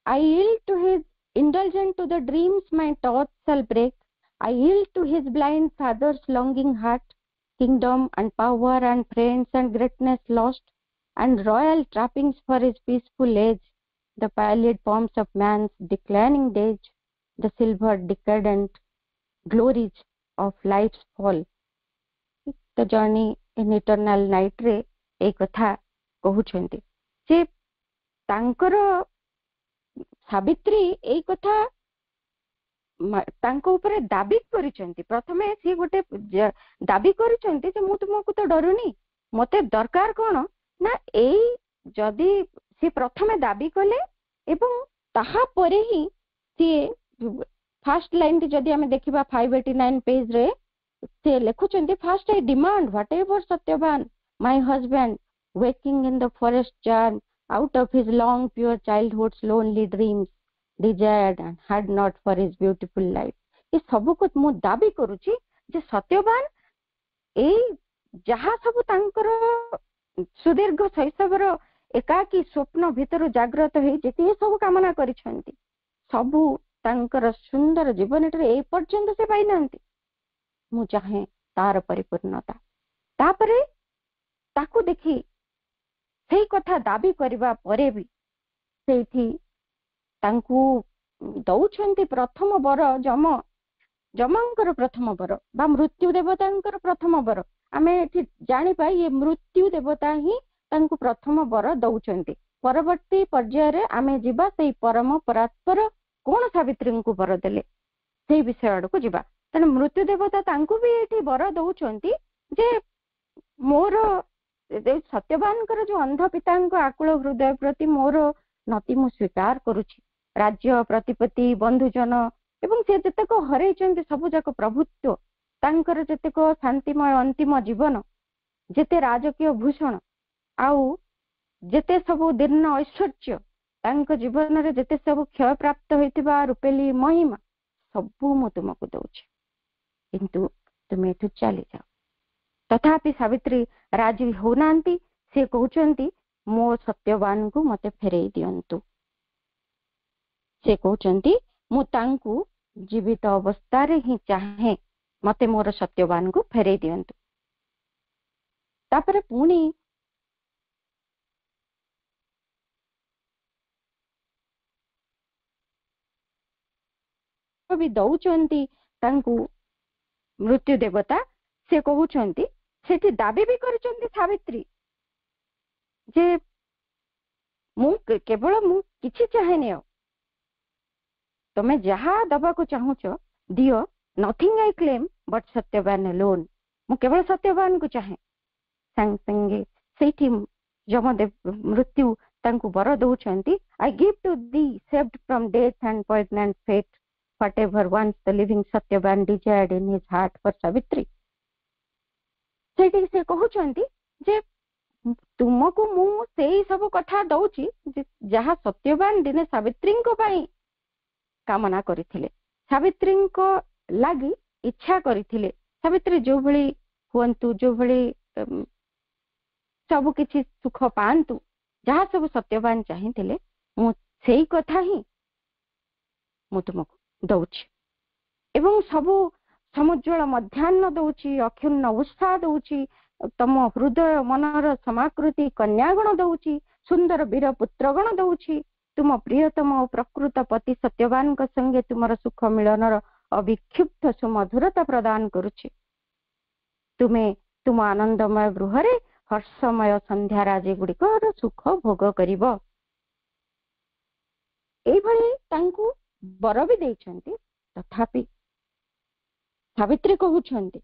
I yield to his indulgent to the dreams my thoughts shall break. I yield to his blind father's longing heart, kingdom and power and friends and greatness lost, and royal trappings for his peaceful age, the pallid forms of man's declining days, the silver decadent glories of life's fall. The journey in eternal night रे एक कथा कहुछन्ति जे तांकर सावित्री एई कथा तांको ऊपर दाबी करिसंती। प्रथमे सी गोटे दाबी करिसंती जे मु तुमको तो डरुनी, मते दरकार कोन ना एई जदी सी प्रथमे दाबी कले एवं ताहा परे ही सी फर्स्ट लाइन जदी हमें देखिबा 589 पेज रे से लेखुचंती, first I demand whatever Satyavan my husband waking in the forest charm out of his long pure childhood's lonely dreams desired and had not for his beautiful life। ये सब कुछ मु दाबी करूची जे सत्यवान ए जहा सब तांकर सुदीर्घ शैशवर एकाकी स्वप्न भितर जागृत होई जेते सब कामना करिसंती सबु तांकर सुंदर जीवन रे ए पर्यंत से पाई नांती। मु चाहे तार परिपूर्णता। तापरे ताकू देखी सेई कथा दाबी करबा परे भी सेठी तांकू दउछंती प्रथम बर जमंकर प्रथम बर बा मृत्यु देवतांकर प्रथम बर। आमे एठी जानि पाई ये मृत्यु देवता ही तांकू प्रथम बर दउछंती। परवर्ती पर्याय रे आमे जिबा सेई परम परात्पर कोन सावित्री को बर देले सेई विषय आडको जिबा। तने मृत्यु देवता तांकू भी एठी बर दउछंती जे मोर सत्यवान जो अंध पिता आकुल हृदय प्रति मोर नति मु स्वीकार करुछि। राज्य प्रतिपत्ति बंधुजन एवं से जतेक हरैछन्ति सब जाक प्रभुत्व तांकर जतेक शांतिमय अंतिम जीवन जेते राजकीय भूषण आउ जेते सब दीर्ण ऐश्वर्य तांक जीवन रे जेते सब क्षय प्राप्त होइतिबा रुपेली महिमा सबु मु तुमको दउछि, किंतु तुम एठु चली जाओ। तथापि सावित्री राजी होनांती। से कहउचंती मो सत्यवान को मते फेरई दियंतु। से कहउचंती मु तांकू जीवित अवस्था रे ही चाहे मते मोर सत्यवान को फेरई दियंतु। तापरे पुणी भी दउचंती तांकू मृत्यु देवता। से कहउचंती सेठी दाबी भी करिसंती सावित्री जे मु केवल मु किछि चाहेनी, तमे जहा दबा को चाहुच दियो, nothing I claim but Satyavan alone. मु केवल सत्यवान को चाहे। संग संगे सेठी जमदेव मृत्यु तांकु बर दउचंती, I give to thee saved from death and poison fate whatever once the living Satyavan desired in his heart for Savitri. से कहउचंती जे तुमको मु सेई सब कथा दउची जहा सत्यवान दिने सावित्री को पाई कामना करिथिले। सावित्री को लागि ଇଚ୍ଛା କରିଥିଲେ ସାବିତ୍ରୀ ଯୋଉ ଭଳି ହୁଅନ୍ତୁ, ଯୋଉ ଭଳି ସବୁ କିଛି ସୁଖ ପାଆନ୍ତୁ, ଯାହା ସବୁ ସତ୍ୟବାନ ଚାହିଁଥିଲେ, ମୁଁ ସେଇ କଥା ହିଁ ମୁଁ ତୁମକୁ ଦଉଛି ଏବଂ ସବୁ ସମୁଜ୍ଜ୍ୱଳ ମଧ୍ୟାହ୍ନ ଦଉଛି, ଅକ୍ଷୁର୍ଣ୍ଣ ଉତ୍ସାହ ଦଉଛି, ତମ ହୃଦୟ ମନର ସମାକୃତି କନ୍ୟାଗଣ ଦଉଛି, ସୁନ୍ଦର ବୀର ପୁତ୍ରଗଣ ଦଉଛି, ତୁମ ପ୍ରିୟତମ ଓ ପ୍ରକୃତ ପତି ସତ୍ୟବାନଙ୍କ ସଙ୍ଗେ ତୁମର ସୁଖ ମିଳନର ଅବିକ୍ଷିପ୍ତ ସୁମଧୁରତା ପ୍ରଦାନ କରୁଛି। ତୁମେ ତୁମ ଆନନ୍ଦମୟ ଗୃହରେ ହର୍ଷମୟ ସନ୍ଧ୍ୟା ରାଜି ଗୁଡିକର ସୁଖ ଭୋଗ କରିବ। ଏଇଭଳି ତାଙ୍କୁ ବର ବି ଦେଇଛନ୍ତି। ତଥାପି ସାବିତ୍ରୀ କହୁଛନ୍ତି,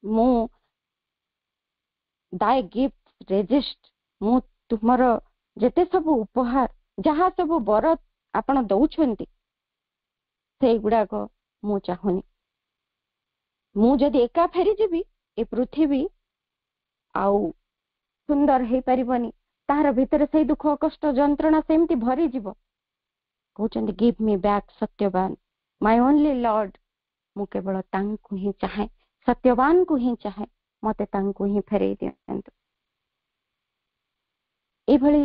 ମୁଁ ଦାୟ ଗିଫ୍ଟ ରେଜିଷ୍ଟ, ମୁଁ ତୁମର ଯେତେ ସବୁ ଉପହାର, ଯାହା ସବୁ ବର ଆପଣ ଦଉଛନ୍ତି, ସେଇଗୁଡାକ ମୁଁ ଚାହୁଁନି। ମୁଁ ଯଦି ଏକା ଫେରିଯିବି, ଏ ପୃଥିବୀ ଆଉ ସୁନ୍ଦର ହେଇପାରିବନି, ତାହାର ଭିତରେ ସେଇ ଦୁଃଖ କଷ୍ଟ ଯନ୍ତ୍ରଣା ସେମିତି ଭରିଯିବ। କହୁଛନ୍ତି ଗିଭ୍ ମି ବ୍ୟାକ୍ ସତ୍ୟବାନ, ମାଇ ଓନ୍ଲି ଲର୍ଡ। ମୁଁ କେବଳ ତାଙ୍କୁ ହିଁ ଚାହେଁ, ସତ୍ୟବାନଙ୍କୁ ହିଁ ଚାହେଁ, ମତେ ତାଙ୍କୁ ହିଁ ଫେରେଇ ଦିଅନ୍ତୁ। ଏଇଭଳି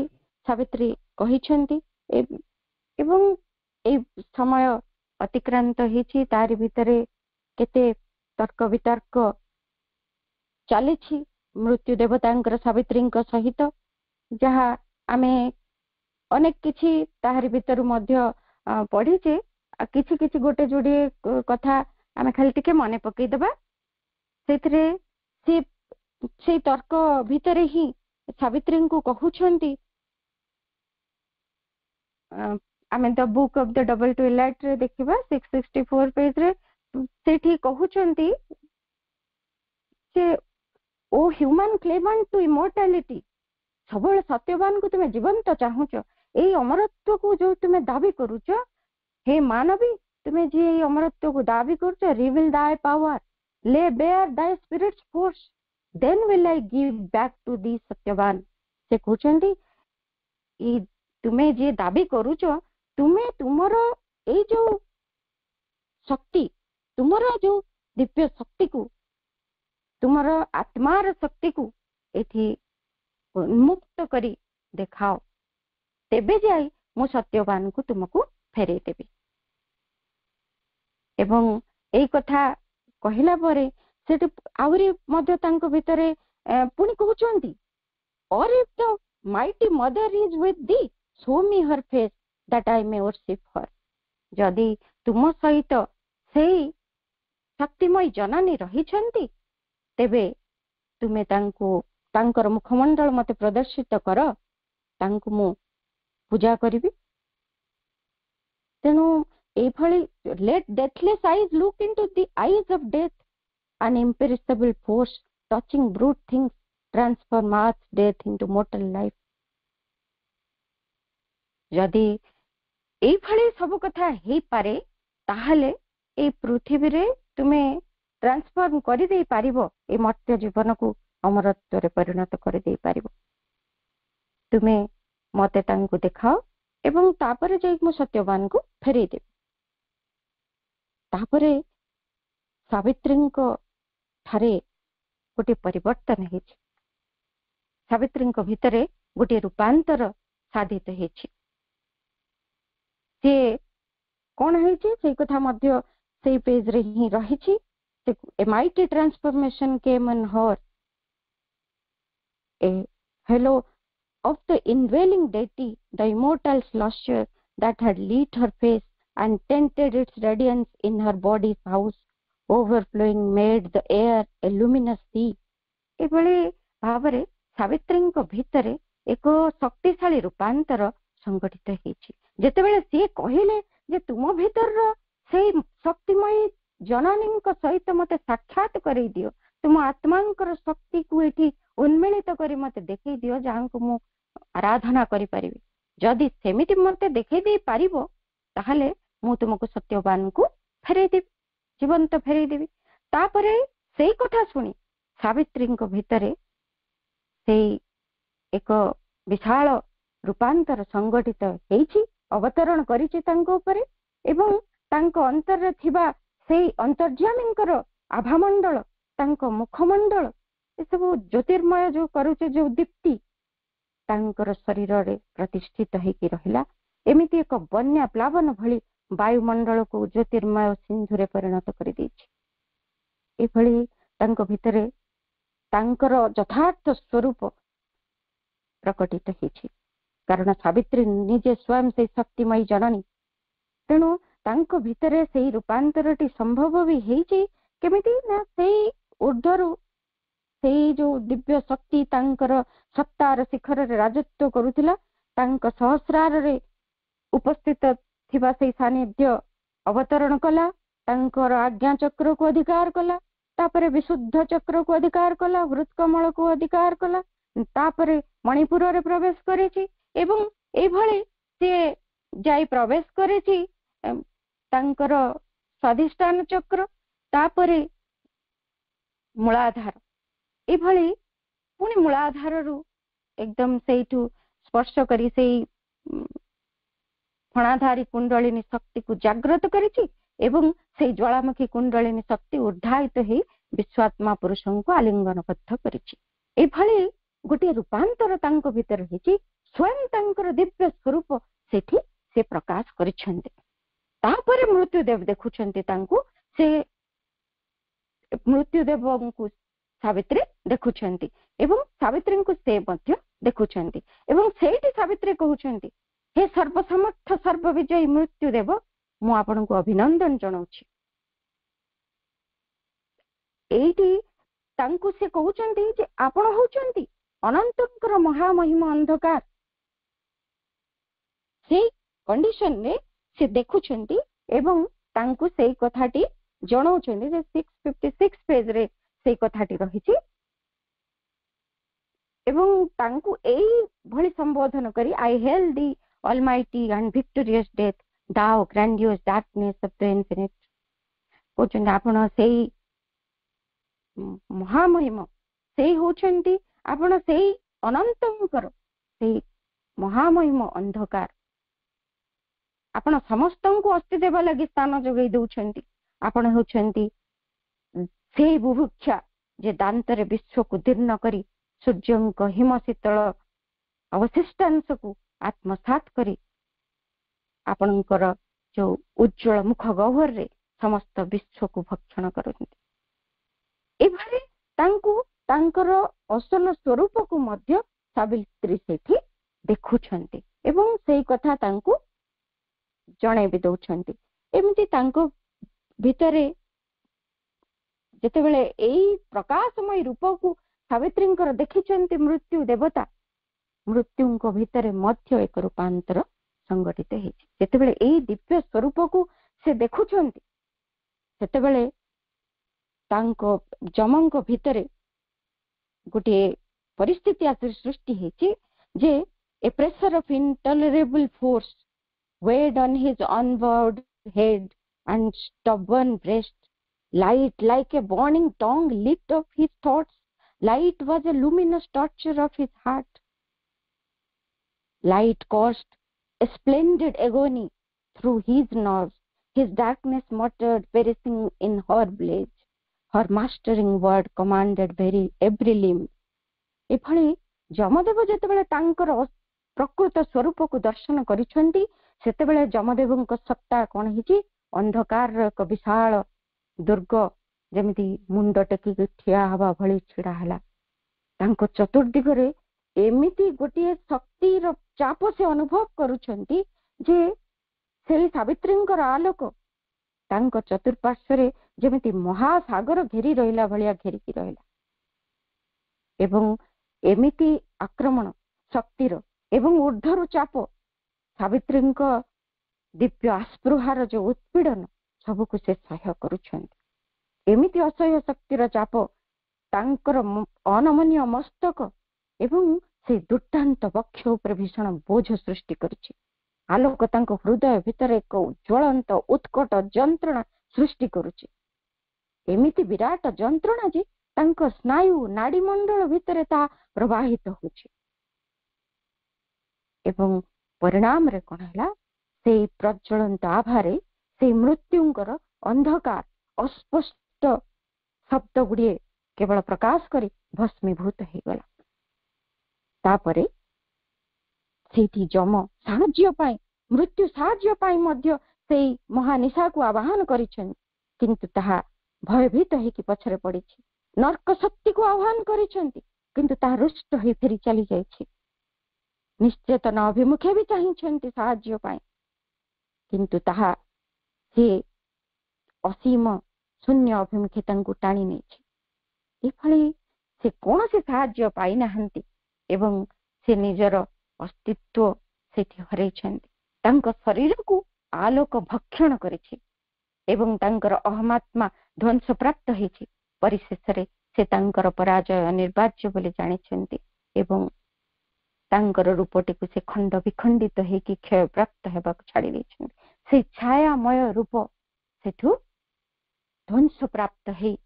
ସାବିତ୍ରୀ କହିଛନ୍ତି ଏବଂ ଏଇ ସମୟ ଅତିକ୍ରାନ୍ତ ହେଇଛି, ତାରି ଭିତରେ କେତେ ତର୍କ ବିତର୍କ ଚାଲିଛି ମୃତ୍ୟୁ ଦେବତାଙ୍କର ସାବିତ୍ରୀଙ୍କ ସହିତ, ଯାହା ଆମେ ଅନେକ କିଛି ତାହାରି ଭିତରୁ ମଧ୍ୟ ପଢିଛେ। କିଛି କିଛି ଗୋଟେ ଯୋଡିଏ କଥା ଆମେ ଖାଲି ଟିକେ ମନେ ପକେଇଦବା। ସେଥିରେ ସେଇ ତର୍କ ଭିତରେ ହିଁ ସାବିତ୍ରୀଙ୍କୁ କହୁଛନ୍ତି, ଆମେ ଦ book of the double twilight ରେ ଦେଖିବା 664 ପେଜରେ, ସେଠି କହୁଛନ୍ତି ଯେ ଓ ହ୍ୟୁମାନ କ୍ଲେମେଣ୍ଟ ଟୁ ଇମର୍ଟାଲିଟି, ସବୁବେଳେ ସତ୍ୟବାନଙ୍କୁ ତୁମେ ଜୀବନ୍ତ ଚାହୁଁଛ, ଏଇ ଅମରତ୍ୱକୁ ଯୋଉ ତୁମେ ଦାବି କରୁଛ, ହେ ମାନବୀ, ତୁମେ ଯିଏ ଏଇ ଅମରତ୍ୱକୁ ଦାବି କରୁଛ, reveal thy power, lay bare thy spirit's force, then will I give back to thee Satyavan. ସେ କହୁଛନ୍ତି ତୁମେ ଯିଏ ଦାବି କରୁଛ, ତୁମେ ତୁମର ଏଇ ଯୋଉ ଶକ୍ତି, ତୁମର ଯୋଉ ଦିବ୍ୟ ଶକ୍ତିକୁ, ତୁମର ଆତ୍ମାର ଶକ୍ତିକୁ ଏଠି ଉନ୍ମୁକ୍ତ କରି ଦେଖାଅ, ତେବେ ଯାଇ ମୁଁ ସତ୍ୟବାନଙ୍କୁ ତୁମକୁ ଫେରେଇ ଦେବି। ଏବଂ ଏଇ କଥା କହିଲା ପରେ ସେଠି ଆହୁରି ମଧ୍ୟ ତାଙ୍କ ଭିତରେ ପୁଣି କହୁଛନ୍ତି, or if the mighty mother is with thee, show me her face that I may worship her। ଯଦି ତୁମ ସହିତ ସେଇ ଶକ୍ତିମୟୀ ଜନନୀ ରହିଛନ୍ତି, ତେବେ ତୁମେ ତାଙ୍କର ମୁଖମଣ୍ଡଳ ମତେ ପ୍ରଦର୍ଶିତ କର, ତାଙ୍କୁ ମୁଁ ପୂଜା କରିବି। ତେଣୁ ଏଇଭଳି let deathless eyes look into the eyes of death, an imperishable force touching brute things transform earth's death into mortal life। ଯଦି ଏଇଭଳି ସବୁ କଥା ହେଇପାରେ, ତାହେଲେ ଏଇ ପୃଥିବୀରେ ତୁମେ ଟ୍ରାନ୍ସଫର୍ମ କରିଦେଇ ପାରିବ, ଏଇ ମର୍ତ୍ତ୍ୟ ଜୀବନକୁ ଅମରତ୍ୱରେ ପରିଣତ କରିଦେଇ ପାରିବ। ତୁମେ ମତେ ତାଙ୍କୁ ଦେଖାଅ ଏବଂ ତାପରେ ଯାଇ ମୁଁ ସତ୍ୟବାନଙ୍କୁ ଫେରେଇ ଦେବି। ତାପରେ ସାବିତ୍ରୀଙ୍କ ଠାରେ ଗୋଟିଏ ପରିବର୍ତ୍ତନ ହେଇଛି, ସାବିତ୍ରୀଙ୍କ ଭିତରେ ଗୋଟିଏ ରୂପାନ୍ତର ସାଧିତ ହେଇଛି। ସେ କଣ ହେଇଛି ସେଇ କଥା ମଧ୍ୟ ସେଇ ପେଜରେ ହିଁ ରହିଛି। A mighty transformation came on her, a halo of the indwelling deity, the immortal lustre that had lit her face and tinted its radiance in her body's house, overflowing made the air a luminous sea। ଏଭଳି ଭାବରେ ସାବିତ୍ରୀଙ୍କ ଭିତରେ ଏକ ଶକ୍ତିଶାଳୀ ରୂପାନ୍ତର ସଂଗଠିତ ହେଇଛି। ଯେତେବେଳେ ସିଏ କହିଲେ ଯେ ତୁମ ଭିତରର ସେଇ ଶକ୍ତିମୟୀ ଜନନୀଙ୍କ ସହିତ ମତେ ସାକ୍ଷାତ କରେଇ ଦିଅ, ତୁମ ଆତ୍ମାଙ୍କର ଶକ୍ତିକୁ ଏଠି ଉନ୍ମିଳିତ କରି ମତେ ଦେଖେଇ ଦିଅ, ଯାହାଙ୍କୁ ମୁଁ ଆରାଧନା କରିପାରିବି। ଯଦି ସେମିତି ମତେ ଦେଖେଇ ଦେଇ ପାରିବ, ତାହେଲେ ମୁଁ ତୁମକୁ ସତ୍ୟବାନଙ୍କୁ ଫେରେଇ ଦେବି, ଜୀବନ୍ତ ଫେରେଇ ଦେବି। ତାପରେ ସେଇ କଥା ଶୁଣି ସାବିତ୍ରୀଙ୍କ ଭିତରେ ସେଇ ଏକ ବିଶାଳ ରୂପାନ୍ତର ସଂଗଠିତ ହେଇଛି, ଅବତରଣ କରିଛି ତାଙ୍କ ଉପରେ ଏବଂ ତାଙ୍କ ଅନ୍ତରରେ ଥିବା ସେଇ ଅନ୍ତର୍ଯାମୀଙ୍କର ଆଭାମଣ୍ଡଳ, ତାଙ୍କ ମୁଖମଣ୍ଡଳ, ଏସବୁ ଜ୍ୟୋତିର୍ମୟ ଯୋଉ କରୁଛେ, ଯୋଉ ଦୀପ୍ତି ତାଙ୍କର ଶରୀରରେ ପ୍ରତିଷ୍ଠିତ ହେଇକି ରହିଲା। ଏମିତି ଏକ ବନ୍ୟା ପ୍ଲାବନ ଭଳି ବାୟୁମଣ୍ଡଳକୁ ଜ୍ୟୋତିର୍ମୟ ସିନ୍ଧୁରେ ପରିଣତ କରିଦେଇଛି। ଏଭଳି ତାଙ୍କ ଭିତରେ ତାଙ୍କର ଯଥାର୍ଥ ସ୍ୱରୂପ ପ୍ରକଟିତ ହେଇଛି। କାରଣ ସାବିତ୍ରୀ ନିଜେ ସ୍ୱୟଂ ସେଇ ଶକ୍ତିମୟୀ ଜନନୀ, ତେଣୁ ତାଙ୍କ ଭିତରେ ସେଇ ରୂପାନ୍ତରଟି ସମ୍ଭବ ବି ହେଇଛି। କେମିତି ନା ସେଇ ଊର୍ଦ୍ଧ୍ୱରୁ ସେଇ ଯୋଉ ଦିବ୍ୟ ଶକ୍ତି ତାଙ୍କର ସତ୍ତାର ଶିଖରରେ ରାଜତ୍ୱ କରୁଥିଲା, ତାଙ୍କ ସହସ୍ରାରରେ ଉପସ୍ଥିତ ଥିବା ସେଇ ସାନ୍ନିଧ୍ୟ ଅବତରଣ କଲା, ତାଙ୍କର ଆଜ୍ଞା ଚକ୍ରକୁ ଅଧିକାର କଲା, ତାପରେ ବିଶୁଦ୍ଧ ଚକ୍ରକୁ ଅଧିକାର କଲା, ହୃତ୍କମଳକୁ ଅଧିକାର କଲା, ତାପରେ ମଣିପୁରରେ ପ୍ରବେଶ କରିଛି ଏବଂ ଏଇଭଳି ସିଏ ଯାଇ ପ୍ରବେଶ କରିଛି ତାଙ୍କର ସ୍ୱାଧିଷ୍ଠାନ ଚକ୍ର, ତାପରେ ମୂଳାଧାର। ଏଭଳି ପୁଣି ମୂଳାଧାରରୁ ଏକଦମ ସେଇଠୁ ସ୍ପର୍ଶ କରି ସେଇ ଫଣାଧାରୀ କୁଣ୍ଡଳିନୀ ଶକ୍ତିକୁ ଜାଗ୍ରତ କରିଛି ଏବଂ ସେଇ ଜ୍ୱାଳାମୁଖୀ କୁଣ୍ଡଳିନୀ ଶକ୍ତି ଉର୍ଦ୍ଧାୟିତ ହେଇ ବିଶ୍ୱାତ୍ମା ପୁରୁଷଙ୍କୁ ଆଲିଙ୍ଗନବଦ୍ଧ କରିଛି। ଏଭଳି ଗୋଟିଏ ରୂପାନ୍ତର ତାଙ୍କ ଭିତରେ ହେଇଛି। ସ୍ୱୟଂ ତାଙ୍କର ଦିବ୍ୟ ସ୍ୱରୂପ ସେଠି ସେ ପ୍ରକାଶ କରିଛନ୍ତି। ତାପରେ ମୃତ୍ୟୁଦେବ ଦେଖୁଛନ୍ତି ତାଙ୍କୁ, ସେ ମୃତ୍ୟୁଦେବଙ୍କୁ ସାବିତ୍ରୀ ଦେଖୁଛନ୍ତି ଏବଂ ସାବିତ୍ରୀଙ୍କୁ ସେ ମଧ୍ୟ ଦେଖୁଛନ୍ତି ଏବଂ ସେଇଠି ସାବିତ୍ରୀ କହୁଛନ୍ତି, ହେ ସର୍ବସମର୍ଥ ସର୍ବବିଜୟୀ ମୃତ୍ୟୁଦେବ, ମୁଁ ଆପଣଙ୍କୁ ଅଭିନନ୍ଦନ ଜଣାଉଛି। ଏଇଠି ତାଙ୍କୁ ସେ କହୁଛନ୍ତି ଯେ ଆପଣ ହଉଛନ୍ତି ଅନନ୍ତଙ୍କର ମହାମହିମ ଅନ୍ଧକାର। ସେଇ କଣ୍ଡିସନରେ ସେ ଦେଖୁଛନ୍ତି ଏବଂ ତାଙ୍କୁ ସେଇ କଥାଟି ଜଣାଉଛନ୍ତି ଯେ 656 ପେଜରେ ସେଇ କଥାଟି ରହିଛି ଏବଂ ତାଙ୍କୁ ଏଇଭଳି ସମ୍ବୋଧନ କରି, I hail thee almighty and victorious death, thou grandiose darkness of the infinite. କହୁଛନ୍ତି ଆପଣ ସେଇ ମହାମହିମ, ସେଇ ହଉଛନ୍ତି ଆପଣ ସେଇ ଅନନ୍ତଙ୍କର ସେଇ ମହାମହିମ ଅନ୍ଧକାର। ଆପଣ ସମସ୍ତଙ୍କୁ ଅସ୍ତି ଦେବା ଲାଗି ସ୍ଥାନ ଯୋଗାଇ ଦଉଛନ୍ତି। ଆପଣ ହେଉଛନ୍ତି ସେଇ ବୁଭୁକ୍ଷା ଯେ ଦାନ୍ତରେ ବିଶ୍ୱକୁ ଦୀର୍ଣ୍ଣ କରି ସୂର୍ଯ୍ୟଙ୍କ ହିମ ଶୀତଳ ଅବଶିଷ୍ଟାଂଶକୁ ଆତ୍ମସାତ କରି ଆପଣଙ୍କର ଯୋଉ ଉଜ୍ଜଳ ମୁଖ ଗହ୍ୱରରେ ସମସ୍ତ ବିଶ୍ୱକୁ ଭକ୍ଷଣ କରନ୍ତି। ଏଭଳି ତାଙ୍କୁ ତାଙ୍କର ଅସଲ ସ୍ୱରୂପକୁ ମଧ୍ୟ ସାବିତ୍ରୀ ସେଠି ଦେଖୁଛନ୍ତି ଏବଂ ସେଇ କଥା ତାଙ୍କୁ ଜଣେଇ ବି ଦଉଛନ୍ତି। ଏମିତି ତାଙ୍କ ଭିତରେ ଯେତେବେଳେ ଏଇ ପ୍ରକାଶମୟ ରୂପକୁ ସାବିତ୍ରୀଙ୍କର ଦେଖିଛନ୍ତି ମୃତ୍ୟୁ ଦେବତା, ମୃତ୍ୟୁଙ୍କ ଭିତରେ ମଧ୍ୟ ଏକ ରୂପାନ୍ତର ସଂଗଠିତ ହେଇଛି। ଯେତେବେଳେ ଏଇ ଦିବ୍ୟ ସ୍ୱରୂପକୁ ସେ ଦେଖୁଛନ୍ତି, ସେତେବେଳେ ତାଙ୍କ ଯମଙ୍କ ଭିତରେ ଗୋଟିଏ ପରିସ୍ଥିତି ଆସି ସୃଷ୍ଟି ହେଇଛି ଯେ a pressure of intolerable force weighed on his unbowed head and stubborn breast. Light like a burning tongue licked off his thoughts. Light was a luminous torture of his heart. Light caused a splendid agony through his nerves. His darkness muttered, perishing in her blaze. Her mastering word commanded every limb. ଏଭଳି ଯମଦେବ ଯେତେବେଳେ ତାଙ୍କର ପ୍ରକୃତ ସ୍ୱରୂପକୁ ଦର୍ଶନ କରିଛନ୍ତି, ସେତେବେଳେ ଯମଦେବଙ୍କ ସତ୍ତା କଣ ହେଇଛି? ଅନ୍ଧକାରର ଏକ ବିଶାଳ ଦୁର୍ଗ ଯେମିତି ମୁଣ୍ଡ ଟେକିକି ଠିଆ ହେବା ଭଳି ଛିଡା ହେଲା। ତାଙ୍କ ଚତୁର୍ଦିଗରେ ଏମିତି ଗୋଟିଏ ଶକ୍ତିର ଚାପ ସେ ଅନୁଭବ କରୁଛନ୍ତି ଯେ ସେଇ ସାବିତ୍ରୀଙ୍କର ଆଲୋକ ତାଙ୍କ ଚତୁର୍ପାର୍ଶ୍ୱରେ ଯେମିତି ମହାସାଗର ଘେରି ରହିଲା ଭଳିଆ ଘେରିକି ରହିଲା ଏବଂ ଏମିତି ଆକ୍ରମଣ ଶକ୍ତିର ଏବଂ ଊର୍ଦ୍ଧ୍ୱରୁ ଚାପ, ସାବିତ୍ରୀଙ୍କ ଦିବ୍ୟ ଆସ୍ପୃହାର ଯୋଉ ଉତ୍ପୀଡ଼ନ, ସବୁକୁ ସେ ସହ୍ୟ କରୁଛନ୍ତି। ଏମିତି ଅସହ୍ୟ ଶକ୍ତିର ଚାପ ତାଙ୍କର ଅନମନୀୟ ମସ୍ତକ ଏବଂ ସେଇ ଦୁର୍ଦ୍ଦାନ୍ତ ବକ୍ଷ ଉପରେ ଭୀଷଣ ବୋଝ ସୃଷ୍ଟି କରିଛି। ଆଲୋକ ତାଙ୍କ ହୃଦୟ ଭିତରେ ଏକ ଜ୍ୱଳନ୍ତ ଉତ୍କଟ ଯନ୍ତ୍ରଣା ସୃଷ୍ଟି କରୁଛି। ଏମିତି ବିରାଟ ଯନ୍ତ୍ରଣା ଯେ ତାଙ୍କ ସ୍ନାୟୁ ନାଡିମଣ୍ଡଳ ଭିତରେ ତାହା ପ୍ରବାହିତ ହେଉଛି ଏବଂ ପରିଣାମରେ କଣ ହେଲା? ସେଇ ପ୍ରଜ୍ୱଳନ୍ତ ଆଭାରେ ସେଇ ମୃତ୍ୟୁଙ୍କର ଅନ୍ଧକାର अस्पष्ट शब्द गुड़िए केवल प्रकाश करी भस्मीभूत हो गला। तापरे सेठी जम साहाय्य पाई मृत्यु साहाय्य पाई मध्य सेई महानिशा को आवाहन करिछन, किंतु ताहा भयभीत होइकि पछरे पड़िछि। नर्क शक्ति को आह्वान करिछन्ति, किंतु ताहा रुष्ट होई फेरी चली जाइछि। निश्चेतन अभिमुखे भी चाहिछन्ति साहाय्य पाई, किंतु ताहा से असीम शून्य अभिमुखे तांकु टाणी नेछि। एफळी से कौनसी साहाय्य पाई नाहंती एवं से निजर अस्तित्व सेठी हरैछन्ति। तांको शरीर को आलोक भक्षण करिछि एवं तांकर अहमात्मा ध्वंस प्राप्त होइछि। परिशेषरे से तांकर पराजय अनिर्वार्य बोली जानिछन्ति एवं तांकर रूपटी को से खंड विखंडित होइकि क्षय प्राप्त हेबाक छाड़ी दैछन्ति। से छायामय रूप सेठु ध्वंस प्राप्त हे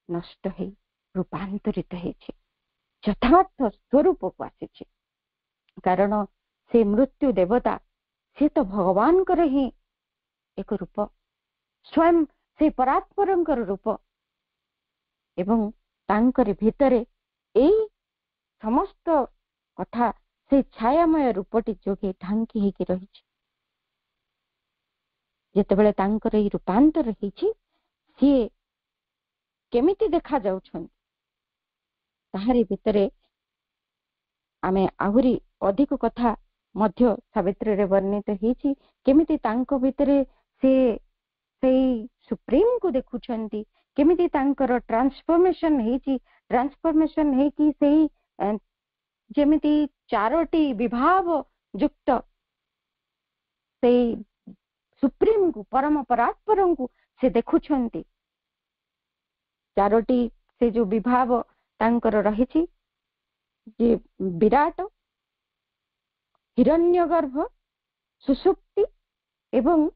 नष्ट हे रूपांतरित हेछि, यथार्थ स्वरूप को आसिछि। कारण से मृत्यु देवता से तो भगवान कर ही एक रूप, स्वयं से परात्परंकर रूप एवं तांकर भितरे एई समस्त कथा से छायामय रूपटी जोगे ढांकी हेकि रहिछि। जेतेबेले तांकर एई रूपांतर हेछि से केमिति देखा जाउछन् ताहारी भितरे आमे आहुरी अधिक कथा मध्य सावित्री रे वर्णित हेछि। केमिति तांको भितरे से सेई सुप्रीम को देखुछन्ति, केमिति तांकर ट्रांसफॉर्मेशन हेछि। ट्रांसफॉर्मेशन हेकि सेई जेमिति चारोटी विभाव युक्त सेई सुप्रीम को परम परात्परम को से देखुछन्ति। चारोटी से जो विभाव तांकर रहिछि जे विराट, हिरण्यगर्भ, सुसुप्ति एवं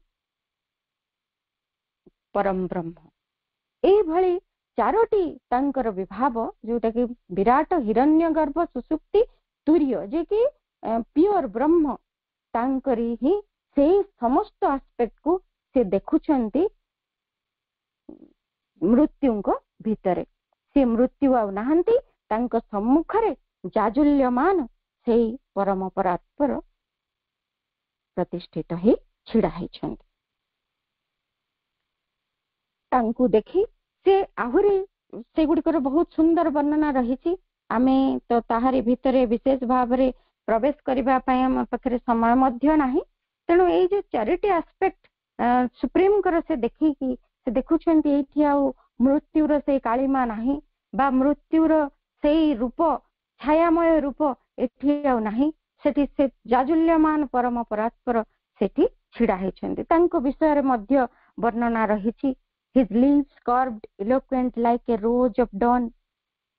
परम ब्रह्म, ए भली चारोटी तांकर विभाव जोटा कि विराट, हिरण्यगर्भ, सुसुप्ति, तुर्य जे कि प्योर ब्रह्म तांकरी ही से समस्त आस्पेक्ट को से देखुछन्ति मृत्युंको भितरे। से मृत्यु आउ नाहंती, तांको सम्मुखरे जाजुल्यमान सेई परम परात्पर प्रतिष्ठित ही छिड़ा हैछन्ति। तांकु देखि से आहुरी से गुडिकर बहुत सुंदर वर्णना रहिछि। आमे तो ताहारी भितरे विशेष भावरे प्रवेश करिबा पय हम पखरे समय मध्य नाही। तेणु एई जो चारिटी एस्पेक्ट सुप्रीम कर से देखि कि से देखुछन्ति एठी आउ मृत्युर से कालिमा नाही बा मृत्युर सेई रूप छायामय रूप एठी आउ नाही। सेठी से जाजुल्यमान परम परात्पर सेठी छिड़ा हैछन्ति। तांको विषय रे मध्य वर्णना रहिछि। His lips curved eloquent like a rose of dawn,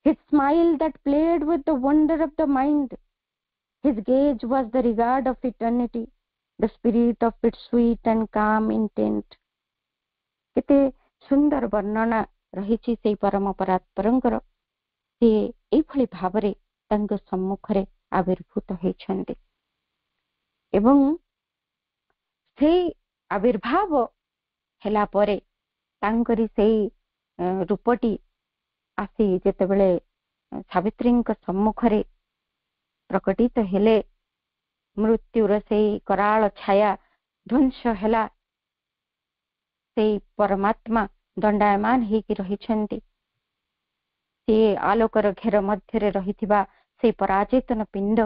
his smile that played with the wonder of the mind, his gaze was the regard of eternity, the spirit of its sweet and calm intent. केते सुंदर वर्णना रहिछि सेई परम परात्परंकर। से एभली भावरे तांको सम्मुखरे आविर्भूत हैछन्ति एवं से आविर्भाव हेला परे तांकरी सेई रूपटी आसी जेतेबेले सावित्रींक सम्मुखरे प्रकटित हेले मृत्युर सेई कराल छाया ध्वंस हेला। सेई परमात्मा दंडायमान हेकि रहिछन्ति। से आलोकर घेर मध्यरे रहिथिबा सेई पराचेतन पिंड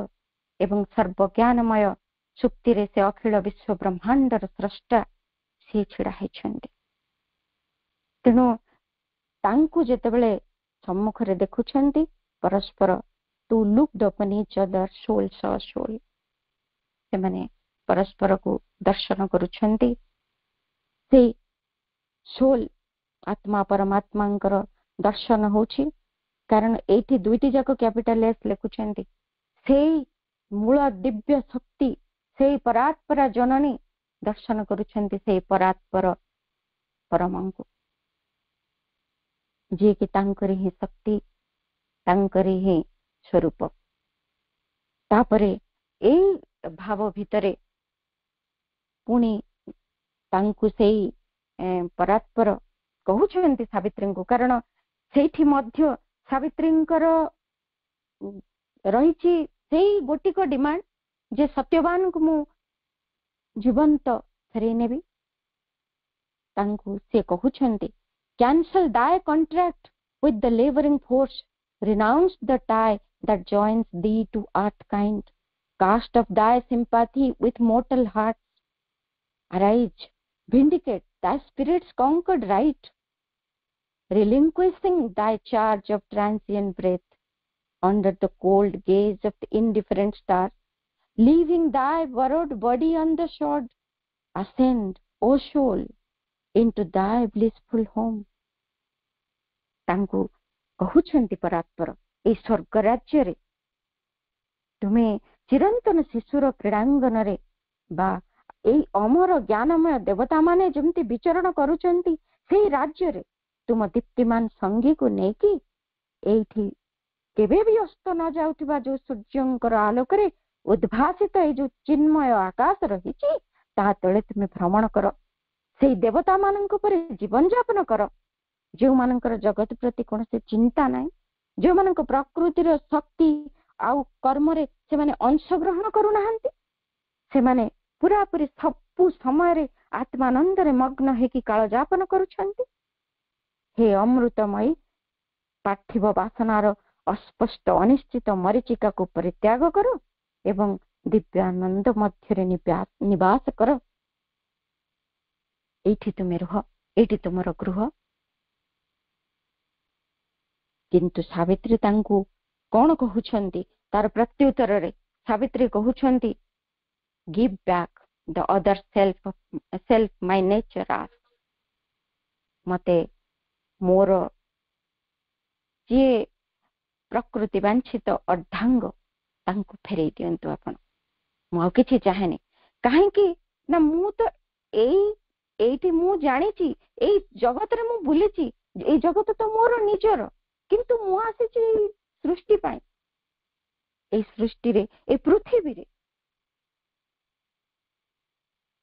एवं सर्वज्ञानमय सुक्तिरे से अखिल विश्व ब्रह्मांडर स्रष्टा से छिड़ा हैछन्ति। तेणु तांकु जेतेबेले सम्मुखरे देखुछन्ति परस्पर to looked upon each other soul saw soul, से माने परस्पर को दर्शन करुछन्ति। से सोल आत्मा परमात्मांकर दर्शन होछि। कारण एठी दुईटी जाक कैपिटल एस लेखुछन्ति। सेई मूल दिव्य शक्ति सेई परात्परा जननी दर्शन करुछन्ति सेई परात्पर परमंकु, जे कि तांकरी ही शक्ति तांकरी ही स्वरूप। तापरे एई भाव भितरे पुणी तांकु सेई परात्पर କହୁଛନ୍ତି ସାବିତ୍ରୀଙ୍କୁ, କାରଣ ସେଇଠି ମଧ୍ୟ ସାବିତ୍ରୀଙ୍କର ରହିଛି ସେଇ ଗୋଟିକ ଡିମାଣ୍ଡ ଯେ ସତ୍ୟବାନଙ୍କୁ ମୁଁ ଜୀବନ୍ତ ଫେରେଇ ନେବି। ତାଙ୍କୁ ସେ କହୁଛନ୍ତି cancel thy contract with the laboring force, renounce the tie that joins thee to earthkind, cast off thy sympathy with mortal hearts, arise, vindicate thy spirit's conquered right, relinquishing thy charge of transient breath under the cold gaze of the indifferent stars, leaving thy borrowed body unshod, ascend, O soul, into thy blissful home. ତାଙ୍କୁ କହୁଛନ୍ତି ପରାତ୍ପର ଏଇ ସ୍ୱର୍ଗ ରାଜ୍ୟରେ ତୁମେ ଚିରନ୍ତନ ଶିଶୁର କ୍ରୀଡ଼ାଙ୍ଗନରେ ବା ଏଇ ଅମର ଜ୍ଞାନମୟ ଦେବତା ମାନେ ଯେମିତି ବିଚରଣ କରୁଛନ୍ତି ସେଇ ରାଜ୍ୟରେ ତୁମ ଦୀପ୍ତିମାନ ସଙ୍ଗୀକୁ ନେଇକି ଏଇଠି କେବେ ବି ଅସ୍ତ ନ ଯାଉଥିବା ଯୋଉ ସୂର୍ଯ୍ୟଙ୍କର ଆଲୋକରେ ଉଦ୍ଭାସିତ ଏଇ ଯୋଉ ଚିନ୍ମୟ ଆକାଶ ରହିଛି ତାହା ତଳେ ତୁମେ ଭ୍ରମଣ କର, ସେଇ ଦେବତା ମାନଙ୍କ ପରେ ଜୀବନ ଯାପନ କର, ଯେଉଁମାନଙ୍କର ଜଗତ ପ୍ରତି କୌଣସି ଚିନ୍ତା ନାହିଁ, ଯେଉଁମାନଙ୍କ ପ୍ରକୃତିର ଶକ୍ତି ଆଉ କର୍ମରେ ସେମାନେ ଅଂଶଗ୍ରହଣ କରୁନାହାନ୍ତି, ସେମାନେ ପୁରାପୁରି ସବୁ ସମୟରେ ଆତ୍ମାନନ୍ଦରେ ମଗ୍ନ ହେଇକି କାଳ ଯାପନ କରୁଛନ୍ତି। ହେ ଅମୃତମୟୀ, ପାର୍ଥିବ ବାସନାର ଅସ୍ପଷ୍ଟ ଅନିଶ୍ଚିତ ମରିଚିକାକୁ ପରିତ୍ୟାଗ କର ଏବଂ ଦିବ୍ୟାନନ୍ଦ ମଧ୍ୟରେ ନିବାସ କର। ଏଇଠି ତୁମେ ରୁହ, ଏଇଠି ତୁମର ଗୃହ। କିନ୍ତୁ ସାବିତ୍ରୀ ତାଙ୍କୁ କଣ କହୁଛନ୍ତି? ତାର ପ୍ରତ୍ୟୁତ୍ତରରେ ସାବିତ୍ରୀ କହୁଛନ୍ତି give back the other self my nature asks, ମତେ ମୋର ଯିଏ ପ୍ରକୃତି ବାଞ୍ଛିତ ଅର୍ଦ୍ଧାଙ୍ଗ ତାଙ୍କୁ ଫେରେଇ ଦିଅନ୍ତୁ ଆପଣ। ମୁଁ ଆଉ କିଛି ଚାହେଁନି। କାହିଁକି ନା ମୁଁ ତ ଏଇଠି ମୁଁ ଜାଣିଛି, ଏଇ ଜଗତରେ ମୁଁ ବୁଲିଛି, ଏଇ ଜଗତ ତ ମୋର ନିଜର, କିନ୍ତୁ ମୁଁ ଆସିଛି ଏଇ ସୃଷ୍ଟି ପାଇଁ, ଏଇ ସୃଷ୍ଟିରେ, ଏଇ ପୃଥିବୀରେ।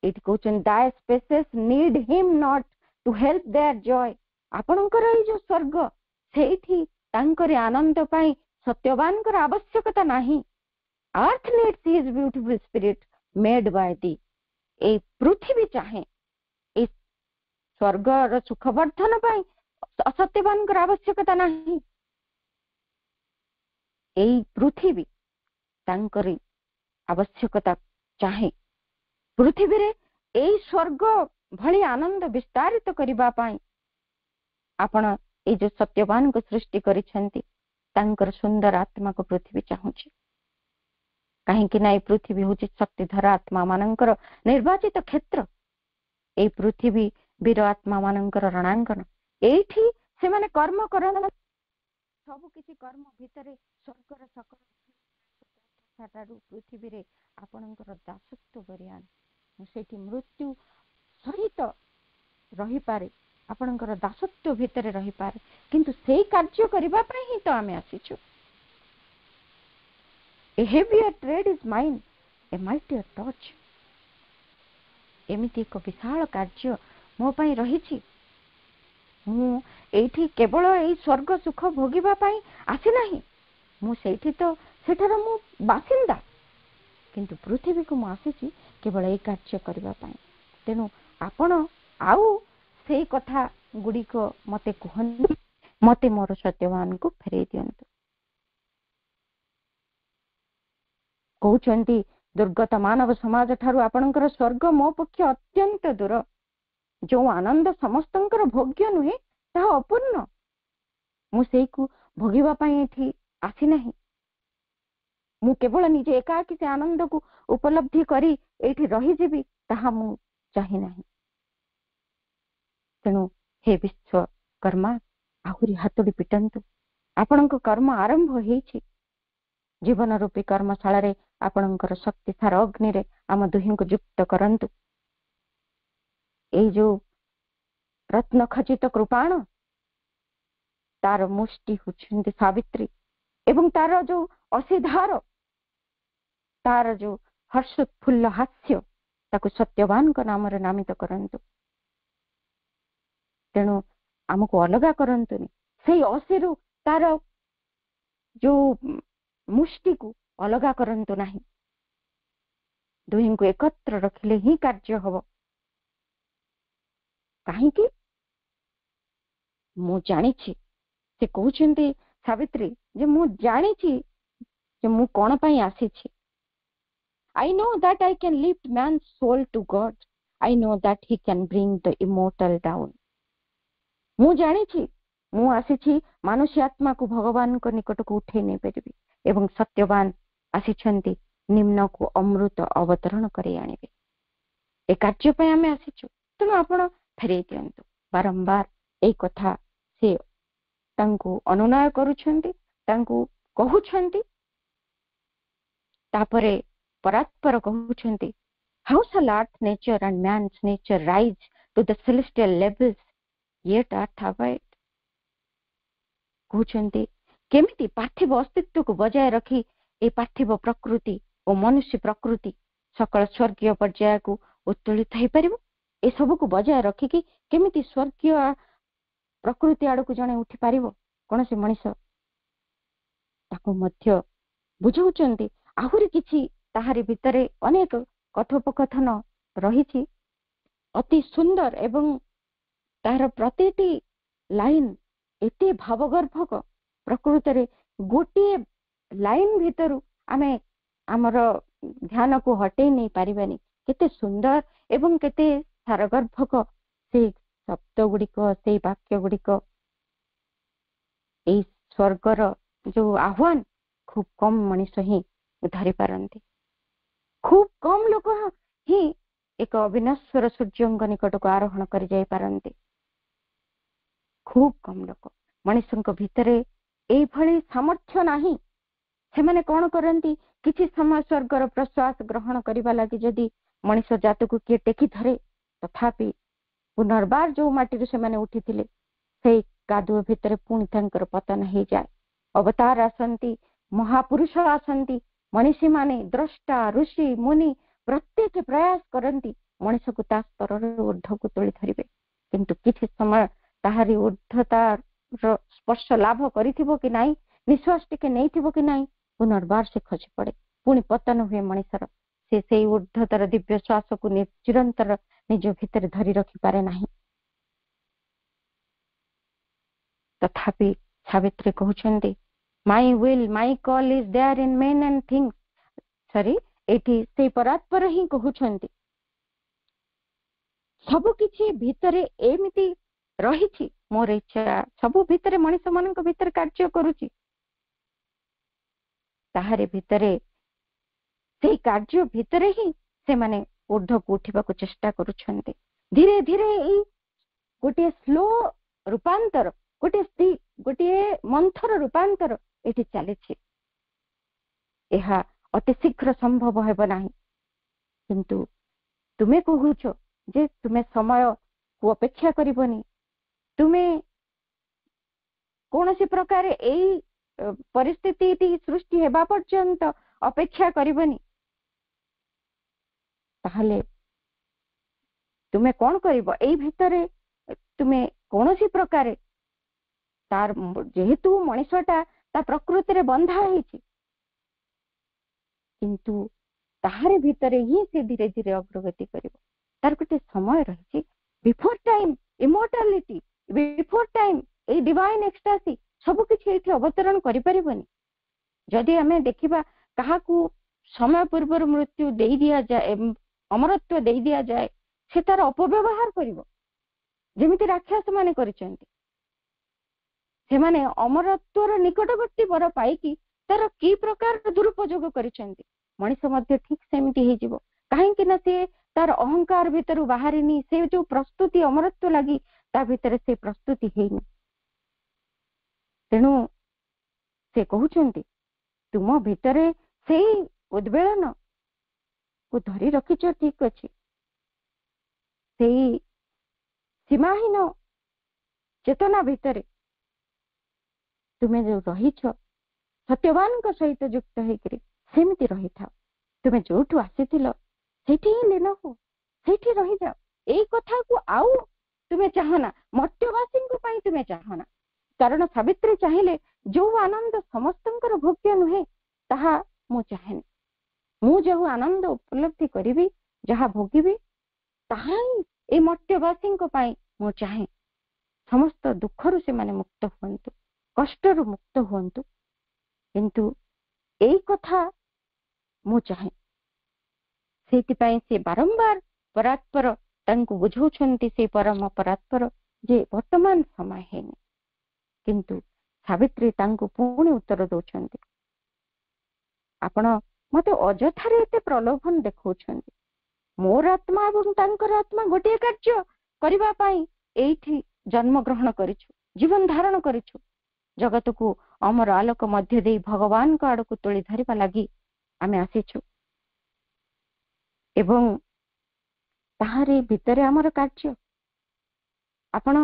ଏଇଠି କହୁଛନ୍ତି thy spaces need him not to help their joy, ଆପଣଙ୍କର ଏଇ ଯୋଉ ସ୍ୱର୍ଗ ସେଇଠି ତାଙ୍କରି ଆନନ୍ଦ ପାଇଁ ସତ୍ୟବାନଙ୍କର ଆବଶ୍ୟକତା ନାହିଁ। earth needs his beautiful spirit made by thee, ଏଇ ପୃଥିବୀ ଚାହେଁ ଏଇ ସ୍ୱର୍ଗର ସୁଖବର୍ଦ୍ଧନ ପାଇଁ ଅସତ୍ୟବାନଙ୍କର ଆବଶ୍ୟକତା ନାହିଁ। ଏଇ ପୃଥିବୀ ତାଙ୍କରି ଆବଶ୍ୟକତା ଚାହେଁ। ପୃଥିବୀରେ ଏଇ ସ୍ୱର୍ଗ ଭଳି ଆନନ୍ଦ ବିସ୍ତାରିତ କରିବା ପାଇଁ ଆପଣ ଏଇ ଯୋଉ ସତ୍ୟବାନଙ୍କୁ ସୃଷ୍ଟି କରିଛନ୍ତି ତାଙ୍କର ସୁନ୍ଦର ଆତ୍ମାକୁ ପୃଥିବୀ ଚାହୁଁଛି। କାହିଁକି ନା ଏଇ ପୃଥିବୀ ହଉଛି ଶକ୍ତିଧର ଆତ୍ମା ମାନଙ୍କର ନିର୍ବାଚିତ କ୍ଷେତ୍ର। ଏଇ ପୃଥିବୀ ବୀର ଆତ୍ମା ମାନଙ୍କର ରଣାଙ୍ଗନ। ଏଇଠି ସେମାନେ କର୍ମ କରନ୍ତି। ସବୁ କିଛି କର୍ମ ଭିତରେ ସ୍ୱର୍ଗର ସକଳ ପୃଥିବୀରେ ଆପଣଙ୍କର ଦାସତ୍ୱ ବରିଆନ। ସେଇଠି ମୃତ୍ୟୁ ସହିତ ରହିପାରେ, ଆପଣଙ୍କର ଦାସତ୍ୱ ଭିତରେ ରହିପାରେ, କିନ୍ତୁ ସେଇ କାର୍ଯ୍ୟ କରିବା ପାଇଁ ହିଁ ତ ଆମେ ଆସିଛୁ। A heavier trade is mine, a mightier torch, ଏମିତି ଏକ ବିଶାଳ କାର୍ଯ୍ୟ ମୋ ପାଇଁ ରହିଛି। ମୁଁ ଏଇଠି କେବଳ ଏଇ ସ୍ୱର୍ଗ ସୁଖ ଭୋଗିବା ପାଇଁ ଆସିନାହିଁ, ମୁଁ ସେଇଠି ତ ସେଠାର ମୁଁ ବାସିନ୍ଦା, କିନ୍ତୁ ପୃଥିବୀକୁ ମୁଁ ଆସିଛି କେବଳ ଏଇ କାର୍ଯ୍ୟ କରିବା ପାଇଁ। ତେଣୁ ଆପଣ ଆଉ ସେଇ କଥା ଗୁଡ଼ିକ ମତେ କୁହନ୍ତୁ, ମତେ ମୋର ସତ୍ୟବାନଙ୍କୁ ଫେରେଇ ଦିଅନ୍ତୁ। କହୁଛନ୍ତି ଦୁର୍ଗତ ମାନବ ସମାଜ ଠାରୁ ଆପଣଙ୍କର ସ୍ୱର୍ଗ ମୋ ପକ୍ଷେ ଅତ୍ୟନ୍ତ ଦୂର। ଯୋଉ ଆନନ୍ଦ ସମସ୍ତଙ୍କର ଭୋଗ୍ୟ ନୁହେଁ ତାହା ଅପୂର୍ଣ୍ଣ। ମୁଁ ସେଇକୁ ଭୋଗିବା ପାଇଁ ଏଠି ଆସିନାହିଁ। ମୁଁ କେବଳ ନିଜେ ଏକାକି ସେ ଆନନ୍ଦକୁ ଉପଲବ୍ଧି କରି ଏଇଠି ରହିଯିବି ତାହା ମୁଁ ଚାହିଁ ନାହିଁ। ତେଣୁ ହେ ବିଶ୍ୱକର୍ମା, ଆହୁରି ହାତୁଡ଼ି ପିଟନ୍ତୁ। ଆପଣଙ୍କ କର୍ମ ଆରମ୍ଭ ହେଇଛି। ଜୀବନ ରୂପୀ କର୍ମଶାଳାରେ ଆପଣଙ୍କର ଶକ୍ତିସାର ଅଗ୍ନିରେ ଆମ ଦୁହିଁଙ୍କୁ ଯୁକ୍ତ କରନ୍ତୁ। ଏଇ ଯୋଉ ରତ୍ନ ଖଚିତ କୃପାଣ ତାର ମୁଷ୍ଟି ହଉଛନ୍ତି ସାବିତ୍ରୀ ଏବଂ ତାର ଯୋଉ ଅସିଧାର, ତାର ଯୋଉ ହର୍ଷୋତ୍ଫୁଲ୍ଲ ହାସ୍ୟ ତାକୁ ସତ୍ୟବାନଙ୍କ ନାମରେ ନାମିତ କରନ୍ତୁ। ତେଣୁ ଆମକୁ ଅଲଗା କରନ୍ତୁନି। ସେଇ ଅଶୀରୁ ତାର ଯୋଉ ମୁଷ୍ଟିକୁ ଅଲଗା କରନ୍ତୁ ନାହିଁ। ଦୁହିଁଙ୍କୁ ଏକତ୍ର ରଖିଲେ ହିଁ କାର୍ଯ୍ୟ ହବ। କାହିଁକି? ମୁଁ ଜାଣିଛି, ସେ କହୁଛନ୍ତି ସାବିତ୍ରୀ ଯେ ମୁଁ ଜାଣିଛି ଯେ ମୁଁ କଣ ପାଇଁ ଆସିଛି। I know that I can lift man's soul to God. I know that he can bring the immortal down. ମୁଁ ଜାଣିଛି ମୁଁ ଆସିଛି ମାନୁଷ୍ୟ ଆତ୍ମାକୁ ଭଗବାନଙ୍କ ନିକଟକୁ ଉଠେଇ ନେଇପାରିବି ଏବଂ ସତ୍ୟବାନ ଆସିଛନ୍ତି ନିମ୍ନକୁ ଅମୃତ ଅବତରଣ କରି ଆଣିବେ। ଏ କାର୍ଯ୍ୟ ପାଇଁ ଆମେ ଆସିଛୁ, ତେଣୁ ଆପଣ ଫେରେଇ ଦିଅନ୍ତୁ। ବାରମ୍ବାର ଏଇ କଥା ସେ ତାଙ୍କୁ ଅନୁନୟ କରୁଛନ୍ତି, ତାଙ୍କୁ କହୁଛନ୍ତି। ତାପରେ ପରାତ୍ପର କହୁଛନ୍ତି, how shall earth nature and man's nature rise to the celestial levels yet earth abide? କହୁଛନ୍ତି କେମିତି ପାର୍ଥିବ ଅସ୍ତିତ୍ୱକୁ ବଜାୟ ରଖି ଏ ପାର୍ଥିବ ପ୍ରକୃତି ଓ ମନୁଷ୍ୟ ପ୍ରକୃତି ସକଳ ସ୍ୱର୍ଗୀୟ ପର୍ଯ୍ୟାୟକୁ ଉତ୍ତୋଳିତ ହେଇପାରିବ। ଏସବୁକୁ ବଜାୟ ରଖିକି କେମିତି ସ୍ୱର୍ଗୀୟ ପ୍ରକୃତି ଆଡକୁ ଜଣେ ଉଠି ପାରିବ କୌଣସି ମଣିଷ, ତାକୁ ମଧ୍ୟ ବୁଝାଉଛନ୍ତି। ଆହୁରି କିଛି ତାହାରି ଭିତରେ ଅନେକ କଥୋପକଥନ ରହିଛି, ଅତି ସୁନ୍ଦର ଏବଂ ତାହାର ପ୍ରତିଟି ଲାଇନ ଏତେ ଭାବଗର୍ଭକ। ପ୍ରକୃତରେ ଗୋଟିଏ ଲାଇନ ଭିତରୁ ଆମେ ଆମର ଧ୍ୟାନକୁ ହଟେଇ ନେଇ ପାରିବାନି। କେତେ ସୁନ୍ଦର ଏବଂ କେତେ ସାରଗର୍ଭକ ସେଇ ଶବ୍ଦ ଗୁଡିକ, ସେଇ ବାକ୍ୟ ଗୁଡିକ। ଏଇ ସ୍ୱର୍ଗର ଯୋଉ ଆହ୍ୱାନ ଖୁବ କମ ମଣିଷ ହିଁ ଧରି ପାରନ୍ତି। ଖୁବ କମ ଲୋକ ହିଁ ଏକ ଅବିନଶ୍ୱର ସୂର୍ଯ୍ୟଙ୍କ ନିକଟକୁ ଆରୋହଣ କରି ଯାଇପାରନ୍ତି। ଖୁବ କମ ଲୋକ। ମଣିଷଙ୍କ ଭିତରେ ଏଇଭଳି ସାମର୍ଥ୍ୟ ନାହିଁ। ସେମାନେ କଣ କରନ୍ତି, କିଛି ସମୟ ସ୍ୱର୍ଗର ପ୍ରଶ୍ୱାସ ଗ୍ରହଣ କରିବା ଲାଗି ଯଦି ମଣିଷ ଜାତକୁ କିଏ ଟେକି ଧରେ, ତଥାପି ପୁନର୍ବାର ଯୋଉ ମାଟିରୁ ସେମାନେ ଉଠିଥିଲେ ସେଇ କାଦୁଅ ଭିତରେ ପୁଣି ତାଙ୍କର ପତନ ହେଇଯାଏ। ଅବତାର ଆସନ୍ତି, ମହାପୁରୁଷ ଆସନ୍ତି, ମଣିଷୀ ମାନେ ଦ୍ରଷ୍ଟା ଋଷି ମୁନି ପ୍ରତ୍ୟେକ ପ୍ରୟାସ କରନ୍ତି ମଣିଷକୁ ତା ସ୍ତରରୁ ଊର୍ଦ୍ଧ୍ୱକୁ ତୋଳି ଧରିବେ। କିନ୍ତୁ କିଛି ସମୟ ତାହାରି ଊର୍ଦ୍ଧ୍ୱତାର ସ୍ପର୍ଶ ଲାଭ କରିଥିବ କି ନାହିଁ, ନିଶ୍ୱାସ ଟିକେ ନେଇଥିବ କି ନାହିଁ, ପୁନର୍ବାର ସେ ଖସି ପଡେ, ପୁଣି ପତନ ହୁଏ ମଣିଷର। ସେ ସେଇ ଊର୍ଦ୍ଧ୍ୱତାର ଦିବ୍ୟ ଶ୍ୱାସକୁ ଚିରନ୍ତର ନିଜ ଭିତରେ ଧରି ରଖିପାରେ ନାହିଁ। ତଥାପି ସାବିତ୍ରୀ କହୁଛନ୍ତି, my will my call is there in men and things. Sorry, ଏଠି ସେଇ ପରାତ୍ପର ହିଁ କହୁଛନ୍ତି ସବୁ କିଛି ଭିତରେ ଏମିତି ରହିଛି, ମୋର ଇଚ୍ଛା ସବୁ ଭିତରେ ମଣିଷ ମାନଙ୍କ ଭିତରେ କାର୍ଯ୍ୟ କରୁଛି। ତାହାରି ଭିତରେ ସେଇ କାର୍ଯ୍ୟ ଭିତରେ ହିଁ ସେମାନେ ଊର୍ଦ୍ଧ୍ୱକୁ ଉଠିବାକୁ ଚେଷ୍ଟା କରୁଛନ୍ତି। ଧୀରେ ଧୀରେ ଏଇ ଗୋଟିଏ ସ୍ଲୋ ରୂପାନ୍ତର, ଗୋଟିଏ ମନ୍ଥର ରୂପାନ୍ତର ଏଠି ଚାଲିଛି। ଏହା ଅତି ଶୀଘ୍ର ସମ୍ଭବ ହେବ ନାହିଁ। କିନ୍ତୁ ତୁମେ କହୁଛ ଯେ ତୁମେ ସମୟକୁ ଅପେକ୍ଷା କରିବନି, ତୁମେ କୌଣସି ପ୍ରକାର ଏଇ ପରିସ୍ଥିତି ସୃଷ୍ଟି ହେବା ପର୍ଯ୍ୟନ୍ତ ଅପେକ୍ଷା କରିବନି। ତାହେଲେ ତୁମେ କଣ କରିବ? ଏଇ ଭିତରେ ତୁମେ କୌଣସି ପ୍ରକାରେ ତାର, ଯେହେତୁ ମଣିଷଟା ତା ପ୍ରକୃତିରେ ବନ୍ଧା ହେଇଛି, କିନ୍ତୁ ତାହାରି ଭିତରେ ହିଁ ସେ ଧୀରେ ଧୀରେ ଅଗ୍ରଗତି କରିବ। ତାର ଗୋଟେ ସମୟ ରହିଛି। ବିଫୋର ଟାଇମ ଇମୋର୍ଟାଲିଟି, ବିଫୋର ଟାଇମ ଏଇ ଡିଭାଇନ ଏକ୍ସଟାସି ସବୁ କିଛି ଏଇଠି ଅବତରଣ କରିପାରିବନି। ଯଦି ଆମେ ଦେଖିବା କାହାକୁ ସମୟ ପୂର୍ବରୁ ମୃତ୍ୟୁ ଦେଇ ଦିଆଯାଏ, ଅମରତ୍ୱ ଦେଇ ଦିଆଯାଏ, ସେ ତାର ଅପବ୍ୟବହାର କରିବ, ଯେମିତି ରାକ୍ଷସ ମାନେ କରିଛନ୍ତି। ସେମାନେ ଅମରତ୍ୱର ନିକଟବର୍ତ୍ତୀ ବର ପାଇକି ତାର କି ପ୍ରକାର ଦୁରୁପଯୋଗ କରିଛନ୍ତି, ମଣିଷ ମଧ୍ୟ ଠିକ ସେମିତି ହେଇଯିବ। କାହିଁକି ନା ସେ ତାର ଅହଙ୍କାର ଭିତରୁ ବାହାରିନି, ସେ ଯୋଉ ପ୍ରସ୍ତୁତି ଅମରତ୍ୱ ଲାଗି ତା ଭିତରେ ସେ ପ୍ରସ୍ତୁତି ହେଇନି। ତେଣୁ ସେ କହୁଛନ୍ତି ତୁମ ଭିତରେ ସେଇ ଉଦ୍ବେଳନ କୁ ଧରି ରଖିଛ, ଠିକ ଅଛି, ସେଇ ସୀମାହୀନ ଚେତନା ଭିତରେ ତୁମେ ଯୋଉ ରହିଛ ସତ୍ୟବାନଙ୍କ ସହିତ ଯୁକ୍ତ ହେଇକରି ସେମିତି ରହିଥାଅ। ତୁମେ ଯୋଉଠୁ ଆସିଥିଲ ସେଇଠି ହିଁ ଲୀନ ହୁଅ, ସେଇଠି ରହିଯାଅ। ଏଇ କଥାକୁ ଆଉ तुमे चाहना मर्त्यवासी तुमे चाहना कारण सावित्री चाहिए जो आनंद समस्तंकर भोग्य नुहे ताहा मु चाहे मु जो आनंद उपलब्धि करी जहा भोगी ताहा ए मर्त्यवासी मु चाहे समस्त दुखरु से माने मुक्त हुंतु कष्टरु मुक्त हुंतु किंतु एई कथा मु चाहे से बारंबार परात्पर तांकु बुझौछंती से परम परात्पर जे वर्तमान समय है किंतु सावित्री तांकु पुणी उत्तर दौछंती आपण मते अजथारे एते प्रलोभन देखौछंती मोर आत्मा एवं तांकर आत्मा गोटे कार्य करिबा पई एठी जन्म ग्रहण करिछु जीवन धारण करिछु जगत को अमर आलोक मध्य दे भगवान को आड़ को तोली धरिबा लागि आमे आसीछु एवं ताहारे भितरे आमर कार्य आपण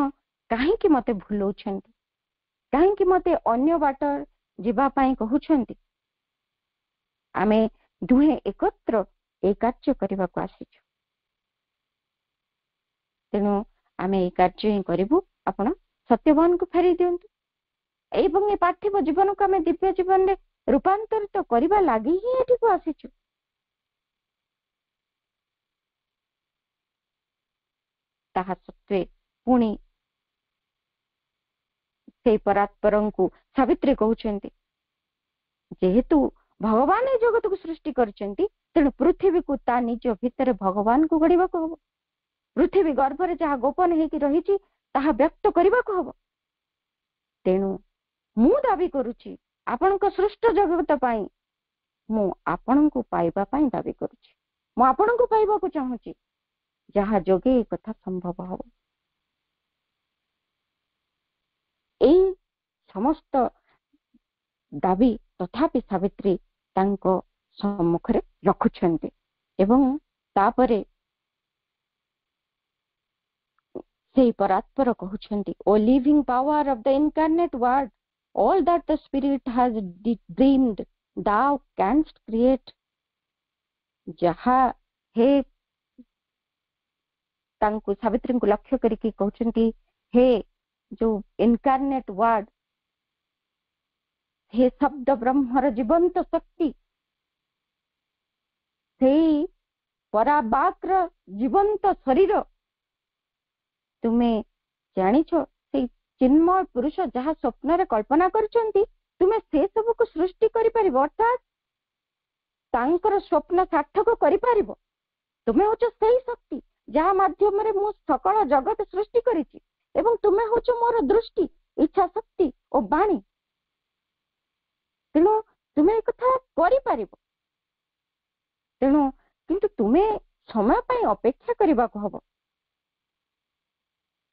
काहे कि मते भूलौछंती काहे कि मते अन्य बाट जीवा पई कहउछंती आमे दुहे एकत्र ए कार्य करबा को आसीछु तेनु आमे ए कार्य ही करिबु आपण सत्यवान को फेरी दियंतु एवं ए पार्थिव जीवन को आमे दिव्य जीवन रे रूपांतरित करबा लागि ही एठी को आसीछु ताहा सत्वे पुणी से परात्परं को सावित्री कहउछंती जेहेतु भगवान ए जगत को सृष्टि करचंती तेणु पृथ्वी को ता निज भितर भगवान को गढ़ा को हम पृथ्वी गर्भरे जहाँ गोपन होगी रही ताहा व्यक्त करने को हम तेणु मु दाबी करुची आपण सृष्ट जगत पाई मु आपण को पाइबा पाई दाबी करुची मु आपण को पाइबा को चाहूची जहाँ जोगे कथा संभव हो एई समस्त दाबी तथापि सावित्री तांको सम्मुख रे रखुछंती एवं तापरे से परात्पर कहउछंती O living power of the incarnate word all that the spirit has dreamed thou canst create जहा हे तांको सावित्री को लक्ष्य करके कहउछंती हे जो इनकार्नेट वर्ड हे शब्द ब्रह्मर जीवंत शक्ति से पराबाक्र जीवंत शरीर तुम्हें जानिछ से चिन्मय पुरुष जहाँ स्वप्न रे कल्पना करचंती तुम्हें से सब को सृष्टि करि परिबो अर्थात तांकर स्वप्न सार्थक करि परिबो तुम्हें होच सही शक्ति जहाँ माध्यम रे मु सकल जगत सृष्टि करिछि एवं तुम्हें होच मोर दृष्टि इच्छा शक्ति और वाणी तेणु तुम्हें एक कथा करि परिबो तेणु किंतु तुम्हें समय पाई अपेक्षा करबा को हबो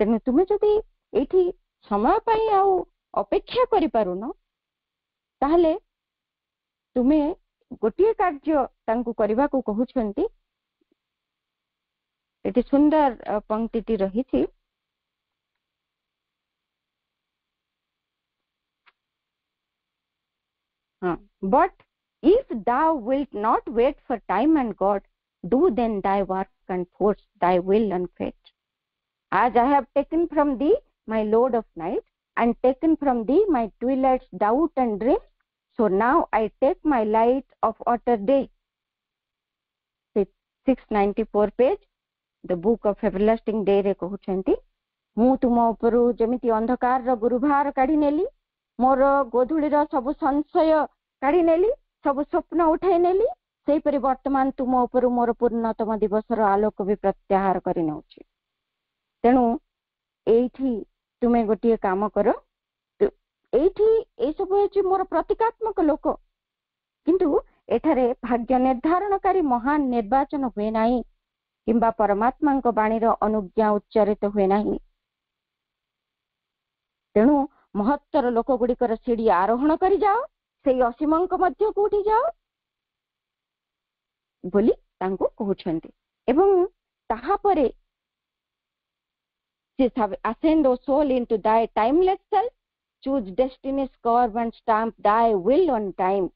तेणु तुम्हें जदि एठी समय पाई आउ अपेक्षा करि पारुनो ताहले तुम्हें गोटे कार्य तांकु करबा को कहउछंती एटी सुंदर पंक्तिटी रहिछि but if thou wilt not wait for time and God, do then thy work and force thy will and fate. As I have taken from thee my load of night and taken from thee my twilight's doubt and dream, so now I take my light of utter day. 694 page, the book of everlasting day रे कहउछंती मु तुम उपरु जेमिति अंधकार रो गुरुभार काढी नेली मोर गोधुली रो सब संशय काढी नेली सब स्वप्न उठाई नेली सेही परि वर्तमान तुम उपरु मोर पूर्णतम दिवस रो आलोक भी प्रत्याहार करि नउछि तेणु एठी तुमे गोटे काम करो एठी ए सब होछि मोर प्रतीकात्मक लोक किंतु एठारे भाग्य निर्धारणकारी महान निर्वाचन हुए नाही किंबा परमात्मा को बाणी रो अनुज्ञा उच्चारित हुए नाही तेणु महत्तर लोक गुड़िकर सीढ़ी आरोहण करी जाओ से असीमंक मध्य को उठी जाओ बोली तांको कहउछंती एवं ताहा परे से ascend O soul into thy timeless self, choose destiny's curve and stamp thy will on time.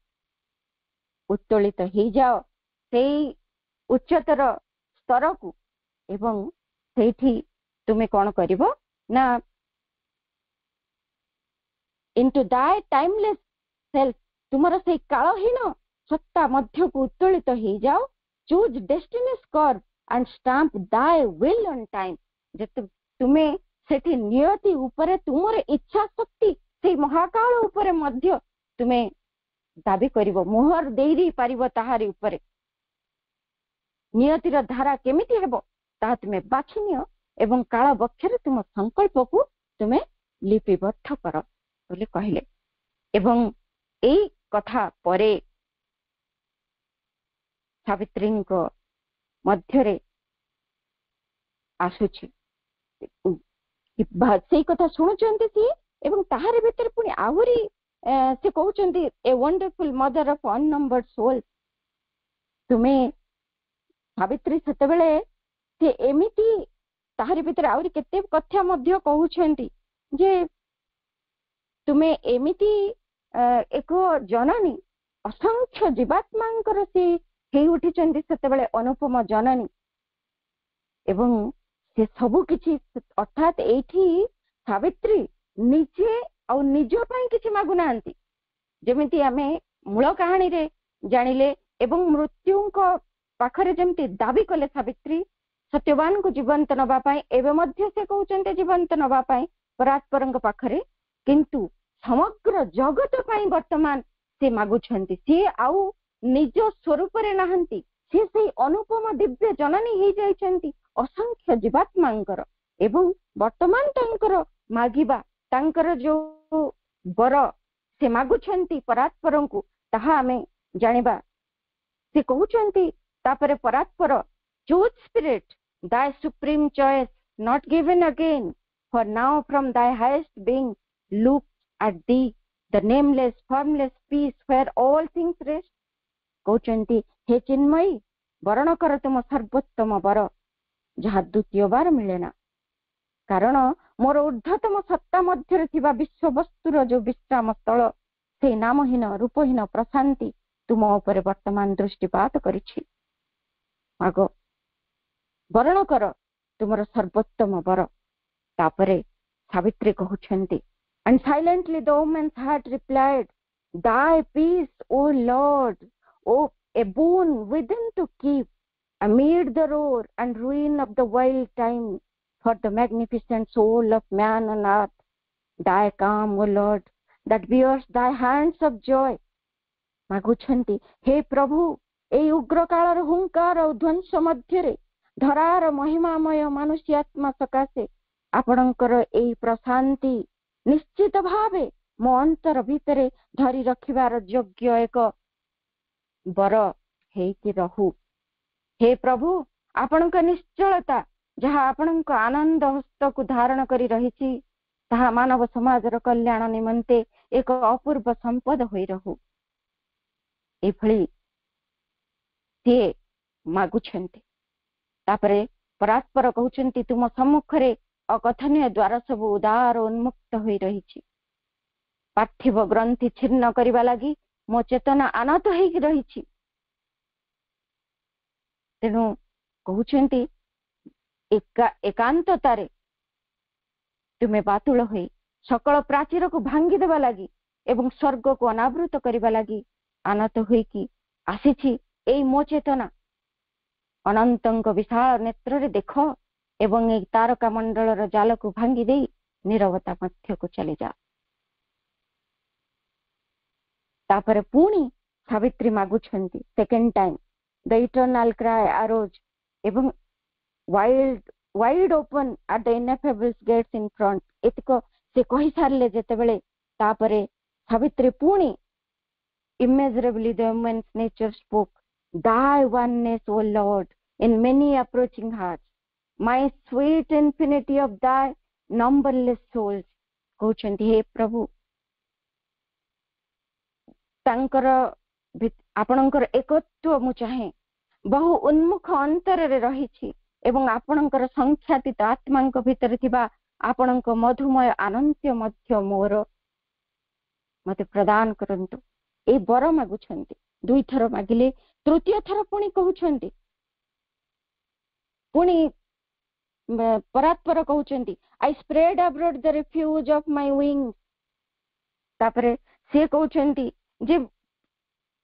उत्तोलित ही जाओ से उच्चतर स्तर को एवं सेठी ତୁମେ କ'ଣ କରିବ ନା into thy timeless self ତୁମର ସେଇ କାଳହୀନ ସତ୍ତା ମଧ୍ୟକୁ ଉତ୍ତୋଳିତ ହେଇଯାଅ। choose destiny's curve and stamp thy will on time ଯେତେ ତୁମେ ସେଠି ନିୟତି ଉପରେ ତୁମର ଇଚ୍ଛା ଶକ୍ତି ସେଇ ମହାକାଳ ଉପରେ ମଧ୍ୟ ତୁମେ ଦାବି କରିବ, ମୋହର ଦେଇ ପାରିବ ତାହାରି ଉପରେ। ନିୟତିର ଧାରା କେମିତି ହେବ ତାହା ତୁମେ ବାଛି ନିଅ ଏବଂ କାଳ ବକ୍ଷରେ ତୁମ ସଂକଳ୍ପକୁ ତୁମେ ଲିପିବଦ୍ଧ କର ବୋଲି କହିଲେ। ଏବଂ ଏଇ କଥା ପରେ ସାବିତ୍ରୀଙ୍କ ମଧ୍ୟରେ ଆସୁଛି ସେଇ କଥା ଶୁଣୁଛନ୍ତି ସିଏ ଏବଂ ତାହାରି ଭିତରେ ପୁଣି ଆହୁରି ସେ କହୁଛନ୍ତି ଏ ୱଣ୍ଡରଫୁଲ ମଦର ଅଫ ଅନନମ୍ବର୍ଡ ସୋଲ୍। ତୁମେ ସାବିତ୍ରୀ ସେତେବେଳେ ସେ ଏମିତି ତାହାରି ଭିତରେ ଆହୁରି କେତେ କଥା ମଧ୍ୟ କହୁଛନ୍ତି ଯେ ତୁମେ ଏମିତି ଏକ ଜନନୀ ଅସଂଖ୍ୟ ଜୀବାତ୍ମାଙ୍କର ସେ ହେଇ ଉଠିଛନ୍ତି ସେତେବେଳେ ଅନୁପମ ଜନନୀ। ଏବଂ ସେ ସବୁ କିଛି ଅର୍ଥାତ୍ ଏଇଠି ସାବିତ୍ରୀ ନିଜେ ଆଉ ନିଜ ପାଇଁ କିଛି ମାଗୁନାହାନ୍ତି, ଯେମିତି ଆମେ ମୂଳ କାହାଣୀରେ ଜାଣିଲେ ଏବଂ ମୃତ୍ୟୁଙ୍କ ପାଖରେ ଯେମିତି ଦାବି କଲେ ସାବିତ୍ରୀ ସତ୍ୟବାନଙ୍କୁ ଜୀବନ୍ତ ନବା ପାଇଁ, ଏବେ ମଧ୍ୟ ସେ କହୁଛନ୍ତି ଜୀବନ୍ତ ନବା ପାଇଁ ପରାତ୍ପରଙ୍କ ପାଖରେ, କିନ୍ତୁ ସମଗ୍ର ଜଗତ ପାଇଁ ବର୍ତ୍ତମାନ ସେ ମାଗୁଛନ୍ତି। ସିଏ ଆଉ ନିଜ ସ୍ୱରୂପରେ ନାହାନ୍ତି, ସେ ସେଇ ଅନୁପମ ଦିବ୍ୟ ଜନନୀ ହେଇଯାଇଛନ୍ତି ଅସଂଖ୍ୟ ଜୀବାତ୍ମାଙ୍କର। ଏବଂ ବର୍ତ୍ତମାନ ତାଙ୍କର ମାଗିବା ତାଙ୍କର ଯୋଉ ବର ସେ ମାଗୁଛନ୍ତି ପରାତ୍ପରଙ୍କୁ ତାହା ଆମେ ଜାଣିବା। ସେ କହୁଛନ୍ତି ତାପରେ ପରାତ୍ପର choose spirit thy supreme choice not given again for now from thy highest being look at thee the nameless formless peace where all things rest। କହୁଛନ୍ତି ହେ ଚିନ୍ମୟୀ ବରଣ କର ତୁମ ସର୍ବୋତ୍ତମ ବର ଯାହା ଦ୍ୱିତୀୟ ବାର ମିଳେ ନା, କାରଣ ମୋର ଊର୍ଦ୍ଧ୍ୱତମ ସତ୍ତା ମଧ୍ୟରେ ଥିବା ବିଶ୍ୱବସ୍ତୁର ଯୋଉ ବିଶ୍ରାମ ସ୍ଥଳ ସେଇ ନାମହୀନ ରୂପହୀନ ପ୍ରଶାନ୍ତି ତୁମ ଉପରେ ବର୍ତ୍ତମାନ ଦୃଷ୍ଟିପାତ କରିଛି। ମାଗ ବରଣ କର ତୁମର ସର୍ବୋତ୍ତମ ବର। ତାପରେ ସାବିତ୍ରୀ କହୁଛନ୍ତି and silently the woman's heart replied thy peace O Lord, O a boon within to keep amid the roar and ruin of the wild time for the magnificent soul of man on earth thy calm O Lord that bears thy hands of joy। ମାଗୁଛନ୍ତି ହେ ପ୍ରଭୁ ଏଇ ଉଗ୍ର କାଳର ହୁଙ୍କାର ଓ ଧ୍ୱଂସ ମଧ୍ୟରେ ଧରାର ମହିମାମୟ ମାନୁଷୀ ଆତ୍ମା ସକାଶେ ଆପଣଙ୍କର ଏଇ ପ୍ରଶାନ୍ତି ନିଶ୍ଚିତ ଭାବେ ମୋ ଅନ୍ତର ଭିତରେ ଧରି ରଖିବାର ଯୋଗ୍ୟ ଏକ ବର ହେଇକି ରହୁ। ହେ ପ୍ରଭୁ ଆପଣଙ୍କ ନିଶ୍ଚଳତା ଯାହା ଆପଣଙ୍କ ଆନନ୍ଦ ହସ୍ତକୁ ଧାରଣ କରି ରହିଛି ତାହା ମାନବ ସମାଜର କଲ୍ୟାଣ ନିମନ୍ତେ ଏକ ଅପୂର୍ବ ସମ୍ପଦ ହୋଇ ରହୁ। ଏଭଳି ସିଏ ମାଗୁଛନ୍ତି। ତାପରେ ପରାତ୍ପର କହୁଛନ୍ତି ତୁମ ସମ୍ମୁଖରେ ଅକଥନୀୟ ଦ୍ୱାର ସବୁ ଉଦାର ଉନ୍ମୁକ୍ତ ହୋଇ ରହିଛି। ପାର୍ଥିବ ଗ୍ରନ୍ଥି ଛିନ୍ନ କରିବା ଲାଗି ମୋ ଚେତନା ଆନତ ହେଇକି ରହିଛି। ତେଣୁ କହୁଛନ୍ତି ଏକାନ୍ତତାରେ ତୁମେ ବାତୁଳ ହୋଇ ସକଳ ପ୍ରାଚୀରକୁ ଭାଙ୍ଗିଦେବା ଲାଗି ଏବଂ ସ୍ୱର୍ଗକୁ ଅନାବୃତ କରିବା ଲାଗି ଆନତ ହୋଇକି ଆସିଛି ଏଇ ମୋ ଚେତନା। ଅନନ୍ତଙ୍କ ବିଶାଳ ନେତ୍ରରେ ଦେଖ ଏବଂ ଏଇ ତାରକା ମଣ୍ଡଳର ଜାଲକୁ ଭାଙ୍ଗି ଦେଇ ନିରବତା ମଧ୍ୟକୁ ଚାଲିଯାଅ। ତାପରେ ପୁଣି ସାବିତ୍ରୀ ମାଗୁଛନ୍ତି second time the eternal cry arose ଏବଂ wide open at the ineffable gates in front। ଏତିକ ସେ କହିସାରିଲେ ଯେତେବେଳେ ତାପରେ ସାବିତ୍ରୀ ପୁଣି immeasurably the woman's nature spoke thy oneness O Lord in many approaching hearts my sweet infinity of thy numberless souls। କହୁଛନ୍ତି ହେ ପ୍ରଭୁ ତାଙ୍କର ଆପଣଙ୍କର ଏକତ୍ୱ ମୁଁ ଚାହେଁ ବହୁ ଉନ୍ମୁଖ ଅନ୍ତରରେ ରହିଛି ଏବଂ ଆପଣଙ୍କର ସଂଖ୍ୟାତୀତ ଆତ୍ମାଙ୍କ ଭିତରେ ଥିବା ଆପଣଙ୍କ ମଧୁମୟ ଆନନ୍ଦ ମଧ୍ୟ ମୋର ମତେ ପ୍ରଦାନ କରନ୍ତୁ। ଏଇ ବର ମାଗୁଛନ୍ତି। ଦୁଇଥର ମାଗିଲେ ତୃତୀୟ ଥର ପୁଣି କହୁଛନ୍ତି ପୁଣି ପରାତ୍ପର କହୁଛନ୍ତି I spread abroad the refuge of my wings। ତାପରେ ସେ କହୁଛନ୍ତି ଯେ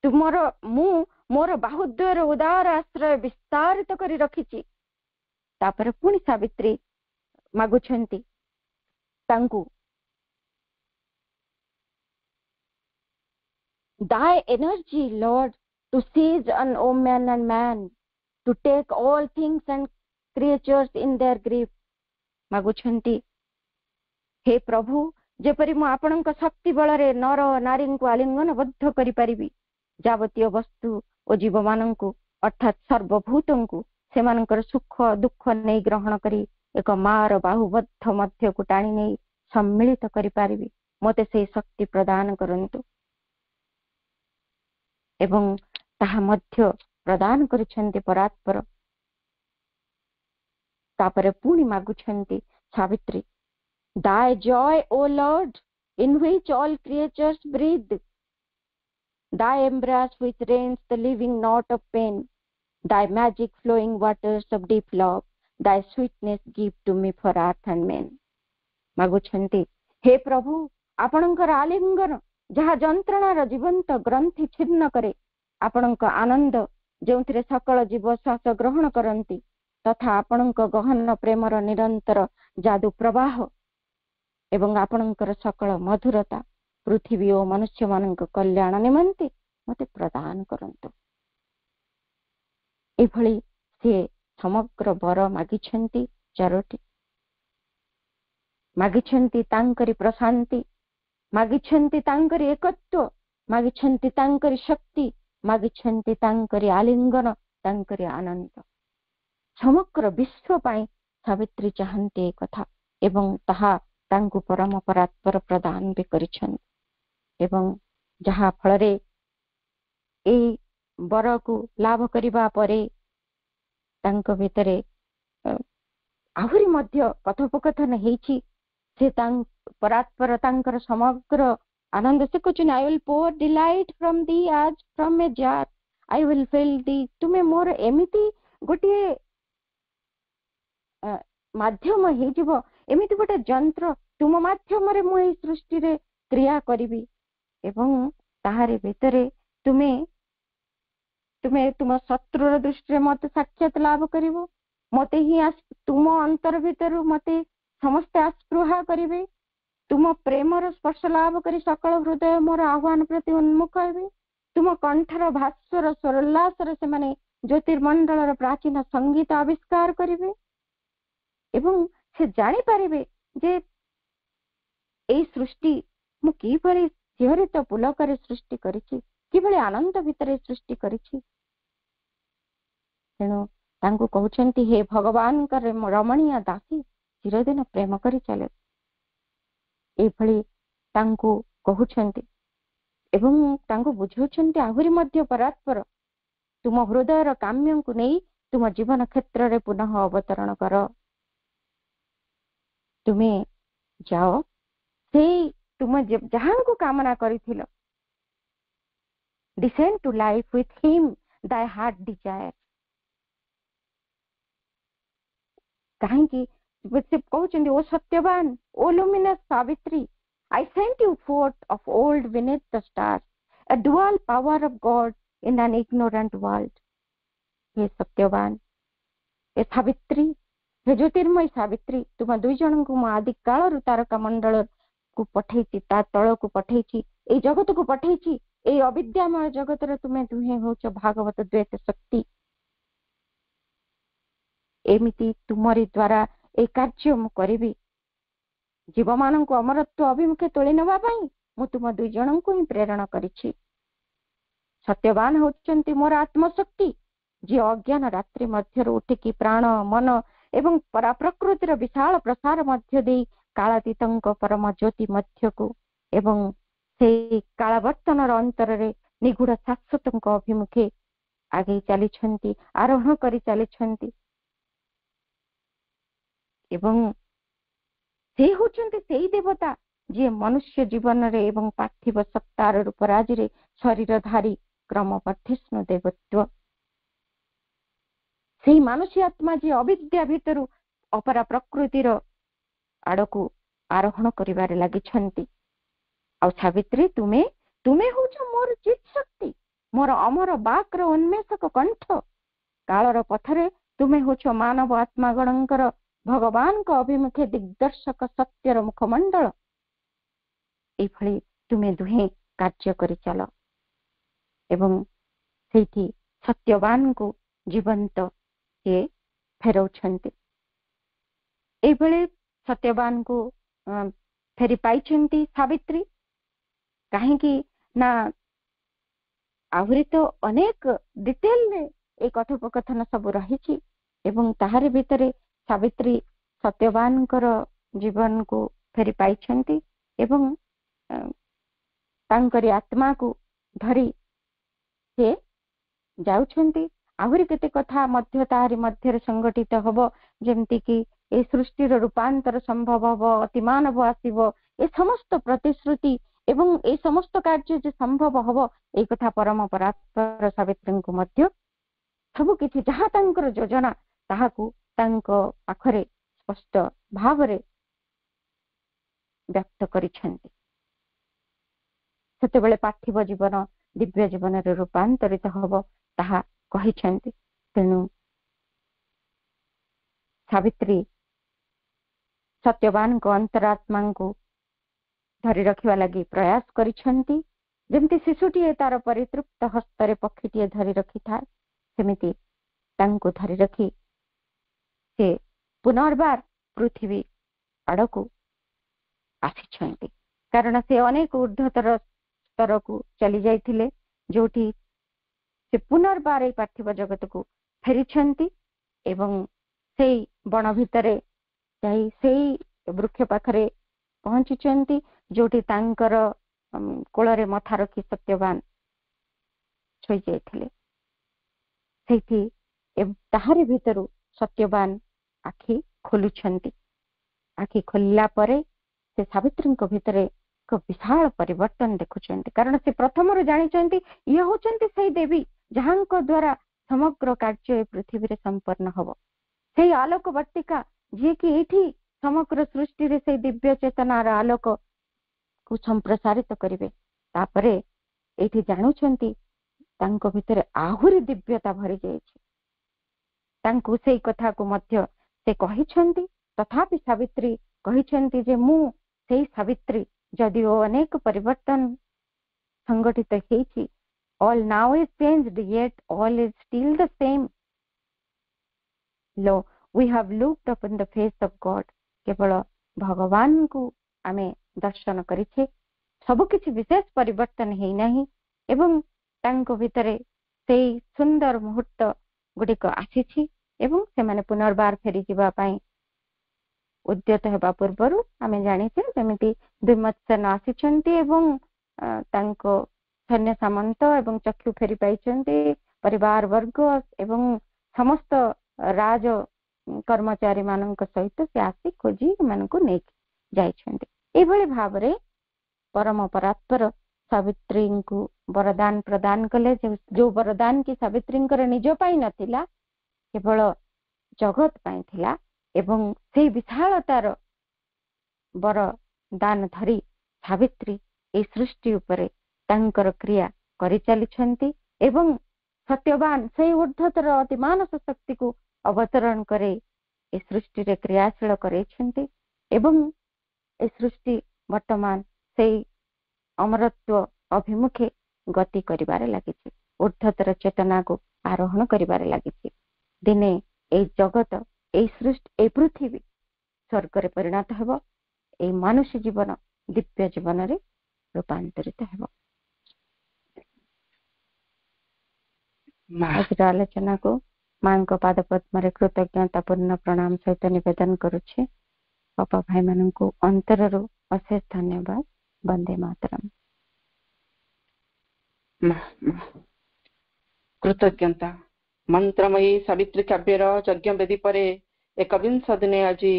ତୁମର ମୁଁ ମୋର ବାହୁଦ୍ୱୟର ଉଦାର ଆଶ୍ରୟ ବିସ୍ତାରିତ କରି ରଖିଛି। ତାପରେ ପୁଣି ସାବିତ୍ରୀ ମାଗୁଛନ୍ତି ତାଙ୍କୁ Thy energy, Lord, to seize an woman and man, to take all things and creatures in their grief। ମାଗୁଛନ୍ତି ହେ ପ୍ରଭୁ, ଯେପରି ମୁଁ ଆପଣଙ୍କ ଶକ୍ତି ବଳରେ ନର ନାରୀଙ୍କୁ ଆଲିଙ୍ଗନବଦ୍ଧ କରିପାରିବି, ଯାବତୀୟ ବସ୍ତୁ ଓ ଜୀବମାନଙ୍କୁ ଅର୍ଥାତ୍ ସର୍ବଭୂତଙ୍କୁ ସେମାନଙ୍କର ସୁଖ ଦୁଃଖ ନେଇ ଗ୍ରହଣ କରି ଏକ ମାର ବାହୁବଦ୍ଧ ମଧ୍ୟକୁ ଟାଣି ନେଇ ସମ୍ମିଳିତ କରିପାରିବି, ମୋତେ ସେଇ ଶକ୍ତି ପ୍ରଦାନ କରନ୍ତୁ। ଏବଂ ତାହା ମଧ୍ୟ ପ୍ରଦାନ କରିଛନ୍ତି ପରାତ୍ପର। ତାପରେ ପୁଣି ମାଗୁଛନ୍ତି Savitri Thy joy, O Lord, in which all creatures breathe, thy embrace which rains the living knot of pain, thy magic flowing waters of deep love, thy sweetness give to me for earth and men। ମାଗୁଛନ୍ତି ହେ ପ୍ରଭୁ, ଆପଣଙ୍କର ଆଲିଙ୍ଗନ ଯାହା ଯନ୍ତ୍ରଣାର ଜୀବନ୍ତ ଗ୍ରନ୍ଥି ଛିନ୍ନ କରେ, ଆପଣଙ୍କ ଆନନ୍ଦ ଯେଉଁଥିରେ ସକଳ ଜୀବ ଶ୍ୱାସ ଗ୍ରହଣ କରନ୍ତି, ତଥା ଆପଣଙ୍କ ଗହନ ପ୍ରେମର ନିରନ୍ତର ଯାଦୁ ପ୍ରବାହ ଏବଂ ଆପଣଙ୍କର ସକଳ ମଧୁରତା ପୃଥିବୀ ଓ ମନୁଷ୍ୟମାନଙ୍କ କଲ୍ୟାଣ ନିମନ୍ତେ ମୋତେ ପ୍ରଦାନ କରନ୍ତୁ। ଏଭଳି ସେ ସମଗ୍ର ବର ମାଗିଛନ୍ତି ଚାରୋଟି। ମାଗିଛନ୍ତି ତାଙ୍କରି ପ୍ରଶାନ୍ତି, ମାଗିଛନ୍ତି ତାଙ୍କରି ଏକତ୍ୱ, ମାଗିଛନ୍ତି ତାଙ୍କରି ଶକ୍ତି, ମାଗିଛନ୍ତି ତାଙ୍କରି ଆଲିଙ୍ଗନ, ତାଙ୍କରି ଆନନ୍ଦ। ସମଗ୍ର ବିଶ୍ୱ ପାଇଁ ସାବିତ୍ରୀ ଚାହାନ୍ତି ଏ କଥା ଏବଂ ତାହା ତାଙ୍କୁ ପରମ ପରାତ୍ପର ପ୍ରଦାନ ବି କରିଛନ୍ତି। ଏବଂ ଯାହା ଫଳରେ ଏହି ବରକୁ ଲାଭ କରିବା ପରେ ତାଙ୍କ ଭିତରେ ଆହୁରି ମଧ୍ୟ କଥୋପକଥନ ହେଇଛି। ସେ ପରାତ୍ପର ତାଙ୍କର ସମଗ୍ର ଆନନ୍ଦ ସେ କହୁଛନ୍ତି I will pour delight from thee as from a jar, I will fill thee। ତୁମେ ମୋର ଏମିତି ଗୋଟିଏ ମାଧ୍ୟମ ହେଇଯିବ, ଏମିତି ଗୋଟେ ଯନ୍ତ୍ର, ତୁମ ମାଧ୍ୟମରେ ମୁଁ ଏହି ସୃଷ୍ଟିରେ କ୍ରିୟା କରିବି ଏବଂ ତାହାରି ଭିତରେ ତୁମେ ତୁମ ଶତ୍ରୁର ଦୃଷ୍ଟିରେ ମତେ ସାକ୍ଷାତ ଲାଭ କରିବ, ମତେ ହିଁ ତୁମ ଅନ୍ତର ଭିତରୁ ମତେ ସମସ୍ତେ ଆସ୍ପୃହା କରିବେ, ତୁମ ପ୍ରେମର ସ୍ପର୍ଶ ଲାଭ କରି ସକଳ ହୃଦୟ ମୋର ଆହ୍ୱାନ ପ୍ରତି ଉନ୍ମୁଖ ହେବେ, ତୁମ କଣ୍ଠର ଭାସ୍ୱର ସ୍ୱରୋଲ୍ଲାସରେ ସେମାନେ ଜ୍ୟୋତିର୍ମଣ୍ଡଳର ପ୍ରାଚୀନ ସଙ୍ଗୀତ ଆବିଷ୍କାର କରିବେ ଏବଂ ସେ ଜାଣିପାରିବେ ଯେ ଏଇ ସୃଷ୍ଟି ମୁଁ କିଭଳି ଶିହରିତ ପୁଲକରେ ସୃଷ୍ଟି କରିଛି, କିଭଳି ଆନନ୍ଦ ଭିତରେ ସୃଷ୍ଟି କରିଛି। ତେଣୁ ତାଙ୍କୁ କହୁଛନ୍ତି ହେ ଭଗବାନଙ୍କର ରମଣୀୟ ଦାସୀ, ଚିରଦିନ ପ୍ରେମ କରି ଚାଲେ। ଏଇଭଳି ତାଙ୍କୁ କହୁଛନ୍ତି ଏବଂ ତାଙ୍କୁ ବୁଝାଉଛନ୍ତି ଆହୁରି ମଧ୍ୟ ପରାତ୍ପର, ତୁମ ହୃଦୟର କାମ୍ୟଙ୍କୁ ନେଇ ତୁମ ଜୀବନ କ୍ଷେତ୍ରରେ ପୁନଃ ଅବତରଣ କର। ତୁମେ ଯାଅ, ସେଇ ତୁମେ ଯାହାଙ୍କୁ କାମନା କରିଥିଲ, descend to life with him thy heart desire। କାହିଁକି ସେ କହୁଛନ୍ତି ଓ ସତ୍ୟବାନ, ଓ luminous Savitri, I sent you forth of old beneath the stars, a dual power of God in an ignorant world। हे ସତ୍ୟବାନ, ଏ ସାବିତ୍ରୀ, हे ଜ୍ୟୋତିର୍ମୟୀ ସାବିତ୍ରୀ, ତୁମ ଦୁଇ ଜଣଙ୍କୁ ମୁଁ ଆଦି କାଳରୁ ତାରକା ମଣ୍ଡଳକୁ ପଠେଇଛି, ତା ତଳକୁ ପଠେଇଛି, ଏଇ ଜଗତକୁ ପଠେଇଛି। ଏଇ ଅବିଦ୍ୟାମୟ ଜଗତରେ ତୁମେ ଦୁହେଁ ହଉଛ ଭାଗବତ ଦ୍ୱୈତ ଶକ୍ତି। ଏମିତି ତୁମରି ଦ୍ୱାରା এই କାର୍ଯ୍ୟ ମୁଁ କରିବି। ଜୀବମାନଙ୍କୁ ଅମରତ୍ୱ ଅଭିମୁଖେ ତୋଳି ନେବା ପାଇଁ ମୁଁ ତୁମ ଦୁଇ ଜଣଙ୍କୁ ହିଁ ପ୍ରେରଣ କରିଛି। ସତ୍ୟବାନ ହେଉଛନ୍ତି ମୋର ଆତ୍ମଶକ୍ତି, ଯିଏ ଅଜ୍ଞାନ ରାତ୍ରି ମଧ୍ୟରୁ ଉଠିକି ପ୍ରାଣ ମନ ଏବଂ ପ୍ରକୃତିର ବିଶାଳ ପ୍ରସାର ମଧ୍ୟ ଦେଇ କାଳାତୀତଙ୍କ ପରମ ଜ୍ୟୋତି ମଧ୍ୟକୁ ଏବଂ ସେଇ କାଳବର୍ତ୍ତନର ଅନ୍ତରରେ ନିଗୁଢ ଶାଶ୍ୱତଙ୍କ ଅଭିମୁଖେ ଆଗେଇ ଚାଲିଛନ୍ତି, ଆରୋହଣ କରି ଚାଲିଛନ୍ତି। ଏବଂ ସେ ହେଉଛନ୍ତି ସେଇ ଦେବତା ଯିଏ ମନୁଷ୍ୟ ଜୀବନରେ ଏବଂ ପାର୍ଥିବ ସତ୍ତାର ରୂପରାଜିରେ ଶରୀରଧାରୀ କ୍ରମବର୍ଦ୍ଧିଷ୍ଣୁ ଦେବତ୍ୱ। ସେଇ ମାନସୀ ଆତ୍ମା ଯିଏ ଅବିଦ୍ୟା ଭିତରୁ ଅପରା ପ୍ରକୃତିର ଆଡ଼କୁ ଆରୋହଣ କରିବାରେ ଲାଗିଛନ୍ତି। ଆଉ ସାବିତ୍ରୀ ତୁମେ ତୁମେ ହଉଛ ମୋର ଚିତ୍ ଶକ୍ତି, ମୋର ଅମର ବାକ୍ର ଉନ୍ମେଷକ କଣ୍ଠ। କାଳର ପଥରେ ତୁମେ ହଉଛ ମାନବ ଆତ୍ମାଗଣଙ୍କର ଭଗବାନଙ୍କ ଅଭିମୁଖେ ଦିଗ୍ଦର୍ଶକ ସତ୍ୟର ମୁଖମଣ୍ଡଳ। ଏଇଭଳି ତୁମେ ଦୁହେଁ କାର୍ଯ୍ୟ କରିଚାଲ ଏବଂ ସେଇଠି ସତ୍ୟବାନଙ୍କୁ ଜୀବନ୍ତ ସିଏ ଫେରାଉଛନ୍ତି। ଏଇଭଳି ସତ୍ୟବାନଙ୍କୁ ଫେରି ପାଇଛନ୍ତି ସାବିତ୍ରୀ। କାହିଁକି ନା ଆହୁରି ତ ଅନେକ ଡିଟେଲରେ এই কথୋପକଥନ ସବୁ ରହିଛି ଏବଂ ତାହାରି ଭିତରେ ସାବିତ୍ରୀ ସତ୍ୟବାନଙ୍କର ଜୀବନକୁ ଫେରି ପାଇଛନ୍ତି ଏବଂ ତାଙ୍କରି ଆତ୍ମାକୁ ଧରି ସେ ଯାଉଛନ୍ତି। ଆହୁରି କେତେ କଥା ମଧ୍ୟ ତାହାରି ମଧ୍ୟରେ ସଂଗଠିତ ହବ, ଯେମିତି କି ଏ ସୃଷ୍ଟିର ରୂପାନ୍ତର ସମ୍ଭବ ହବ, ଅତିମାନବ ଆସିବ, ଏ ସମସ୍ତ ପ୍ରତିଶ୍ରୁତି ଏବଂ ଏ ସମସ୍ତ କାର୍ଯ୍ୟ ଯେ ସମ୍ଭବ ହବ, এই କଥା ପରମ ପରାତ୍ପର ସାବିତ୍ରୀଙ୍କୁ ମଧ୍ୟ ସବୁ କିଛି ଯାହା ତାଙ୍କର ଯୋଜନା ତାହାକୁ ତାଙ୍କ ପାଖରେ ସ୍ପଷ୍ଟ ଭାବରେ ବ୍ୟକ୍ତ କରିଛନ୍ତି। ସେତେବେଳେ ପାର୍ଥିବ ଜୀବନ ଦିବ୍ୟ ଜୀବନରେ ରୂପାନ୍ତରିତ ହବ ତାହା କହିଛନ୍ତି। ତେଣୁ ସାବିତ୍ରୀ ସତ୍ୟବାନଙ୍କ ଅନ୍ତରାତ୍ମାଙ୍କୁ ଧରି ରଖିବା ଲାଗି ପ୍ରୟାସ କରିଛନ୍ତି। ଯେମିତି ଶିଶୁଟିଏ ତାର ପରିତୃପ୍ତ ହସ୍ତରେ ପକ୍ଷୀଟିଏ ଧରି ରଖିଥାଏ, ସେମିତି ତାଙ୍କୁ ଧରି ରଖି ସେ ପୁନର୍ବାର ପୃଥିବୀ ଆଡ଼କୁ ଆସିଛନ୍ତି। କାରଣ ସେ ଅନେକ ଉର୍ଦ୍ଧ୍ୱତର ସ୍ତରକୁ ଚାଲି ଯାଇଥିଲେ, ଯୋଉଠି ସେ ପୁନର୍ବାର এই ପାର୍ଥିବ ଜଗତକୁ ଫେରିଛନ୍ତି ଏବଂ ସେଇ ବଣ ଭିତରେ ଯାଇ ସେଇ ବୃକ୍ଷ ପାଖରେ ପହଞ୍ଚିଛନ୍ତି, ଯୋଉଠି ତାଙ୍କର କୋଳରେ ମଥା ରଖି ସତ୍ୟବାନ ଶୋଇ ଯାଇଥିଲେ। ସେଇଠି ତାହାରି ଭିତରୁ ସତ୍ୟବାନ ଆଖି ଖୋଲୁଛନ୍ତି। ଆଖି ଖୋଲିଲା ପରେ ସେ ସାବିତ୍ରୀଙ୍କ ଭିତରେ ଏକ ବିଶାଳ ପରିବର୍ତ୍ତନ ଦେଖୁଛନ୍ତି। କାରଣ ସେ ପ୍ରଥମରୁ ଜାଣିଛନ୍ତି ଇଏ ହଉଛନ୍ତି ସେଇ ଦେବୀ ଯାହାଙ୍କ ଦ୍ୱାରା ସମଗ୍ର କାର୍ଯ୍ୟ ଏ ପୃଥିବୀରେ ସମ୍ପନ୍ନ ହବ। ସେଇ ଆଲୋକ ବର୍ତ୍ତିକା ଯିଏକି ଏଇଠି ସମଗ୍ର ସୃଷ୍ଟିରେ ସେଇ ଦିବ୍ୟ ଚେତନାର ଆଲୋକକୁ ସମ୍ପ୍ରସାରିତ କରିବେ। ତାପରେ ଏଇଠି ଜାଣୁଛନ୍ତି ତାଙ୍କ ଭିତରେ ଆହୁରି ଦିବ୍ୟତା ଭରି ଯାଇଛି। ତାଙ୍କୁ ସେଇ କଥାକୁ ମଧ୍ୟ ସେ କହିଛନ୍ତି। ତଥାପି ସାବିତ୍ରୀ କହିଛନ୍ତି ଯେ ମୁଁ ସେଇ ସାବିତ୍ରୀ, ଯଦିଓ ଅନେକ ପରିବର୍ତ୍ତନ ସଂଗଠିତ ହେଇଛି, all now is changed yet all is still the same. Lo, we have looked upon the face of God. କେବଳ ଭଗବାନଙ୍କୁ ଆମେ ଦର୍ଶନ କରିଛେ, ସବୁକିଛି ବିଶେଷ ପରିବର୍ତ୍ତନ ହେଇନାହିଁ ଏବଂ ତାଙ୍କ ଭିତରେ ସେଇ ସୁନ୍ଦର ମୁହୂର୍ତ୍ତ ଗୁଡ଼ିକ ଆସିଛି ଏବଂ ସେମାନେ ପୁନର୍ବାର ଫେରିଯିବା ପାଇଁ ଉଦ୍ୟତ ହେବା ପୂର୍ବରୁ ଆମେ ଜାଣିଛେ ଯେମିତି ଦ୍ୱିମତ୍ସେନ ଆସିଛନ୍ତି ଏବଂ ତାଙ୍କ ସୈନ୍ୟ ସାମନ୍ତ ଏବଂ ଚକ୍ଷୁ ଫେରି ପାଇଛନ୍ତି, ପରିବାର ବର୍ଗ ଏବଂ ସମସ୍ତ ରାଜ କର୍ମଚାରୀ ମାନଙ୍କ ସହିତ ସେ ଆସି ଖୋଜି ଏମାନଙ୍କୁ ନେଇକି ଯାଇଛନ୍ତି। ଏଇଭଳି ଭାବରେ ପରମ ପରାତ୍ପର ସାବିତ୍ରୀଙ୍କୁ ବରଦାନ ପ୍ରଦାନ କଲେ, ଯୋଉ ବରଦାନ କି ସାବିତ୍ରୀଙ୍କର ନିଜ ପାଇଁ ନଥିଲା, କେବଳ ଜଗତ ପାଇଁ ଥିଲା ଏବଂ ସେଇ ବିଶାଳତାର ବରଦାନ ଧରି ସାବିତ୍ରୀ এই ସୃଷ୍ଟି ଉପରେ ତାଙ୍କର କ୍ରିୟା କରିଚାଲିଛନ୍ତି ଏବଂ ସତ୍ୟବାନ ସେଇ ଉର୍ଦ୍ଧ୍ୱତର ଅତିମାନସ ଶକ୍ତିକୁ ଅବତରଣ କରି ଏ ସୃଷ୍ଟିରେ କ୍ରିୟାଶୀଳ କରେଇଛନ୍ତି ଏବଂ ଏ ସୃଷ୍ଟି ବର୍ତ୍ତମାନ ସେଇ ଅମରତ୍ୱ ଅଭିମୁଖେ ଗତି କରିବାରେ ଲାଗିଛି, ଉର୍ଦ୍ଧ୍ୱତର ଚେତନାକୁ ଆରୋହଣ କରିବାରେ ଲାଗିଛି। ଦିନେ এই ଜଗତ, এই ସୃଷ୍ଟି, এই ପୃଥିବୀ ସ୍ୱର୍ଗରେ ପରିଣତ ହେବ, এই ମନୁଷ୍ୟ ଜୀବନ ଦିବ୍ୟ ଜୀବନରେ ରୂପାନ୍ତରିତ ହେବ। ଆଜିର ଆଲୋଚନାକୁ ମାଙ୍କ ପାଦ ପଦ୍ମରେ କୃତଜ୍ଞତା ପୂର୍ଣ୍ଣ ପ୍ରଣାମ ସହିତ ନିବେଦନ କରୁଛି। ବାପା ଭାଇ ମାନଙ୍କୁ ଅନ୍ତରରୁ ଅଶେଷ ଧନ୍ୟବାଦ। ବନ୍ଦେ ମାତରମ୍। କୃତଜ୍ଞତା। ମନ୍ତ୍ରମୟୀ ସାବିତ୍ରୀ କାବ୍ୟର ଯଜ୍ଞ ବେଦୀ ପରେ ଏକବିଂଶ ଦିନେ ଆଜି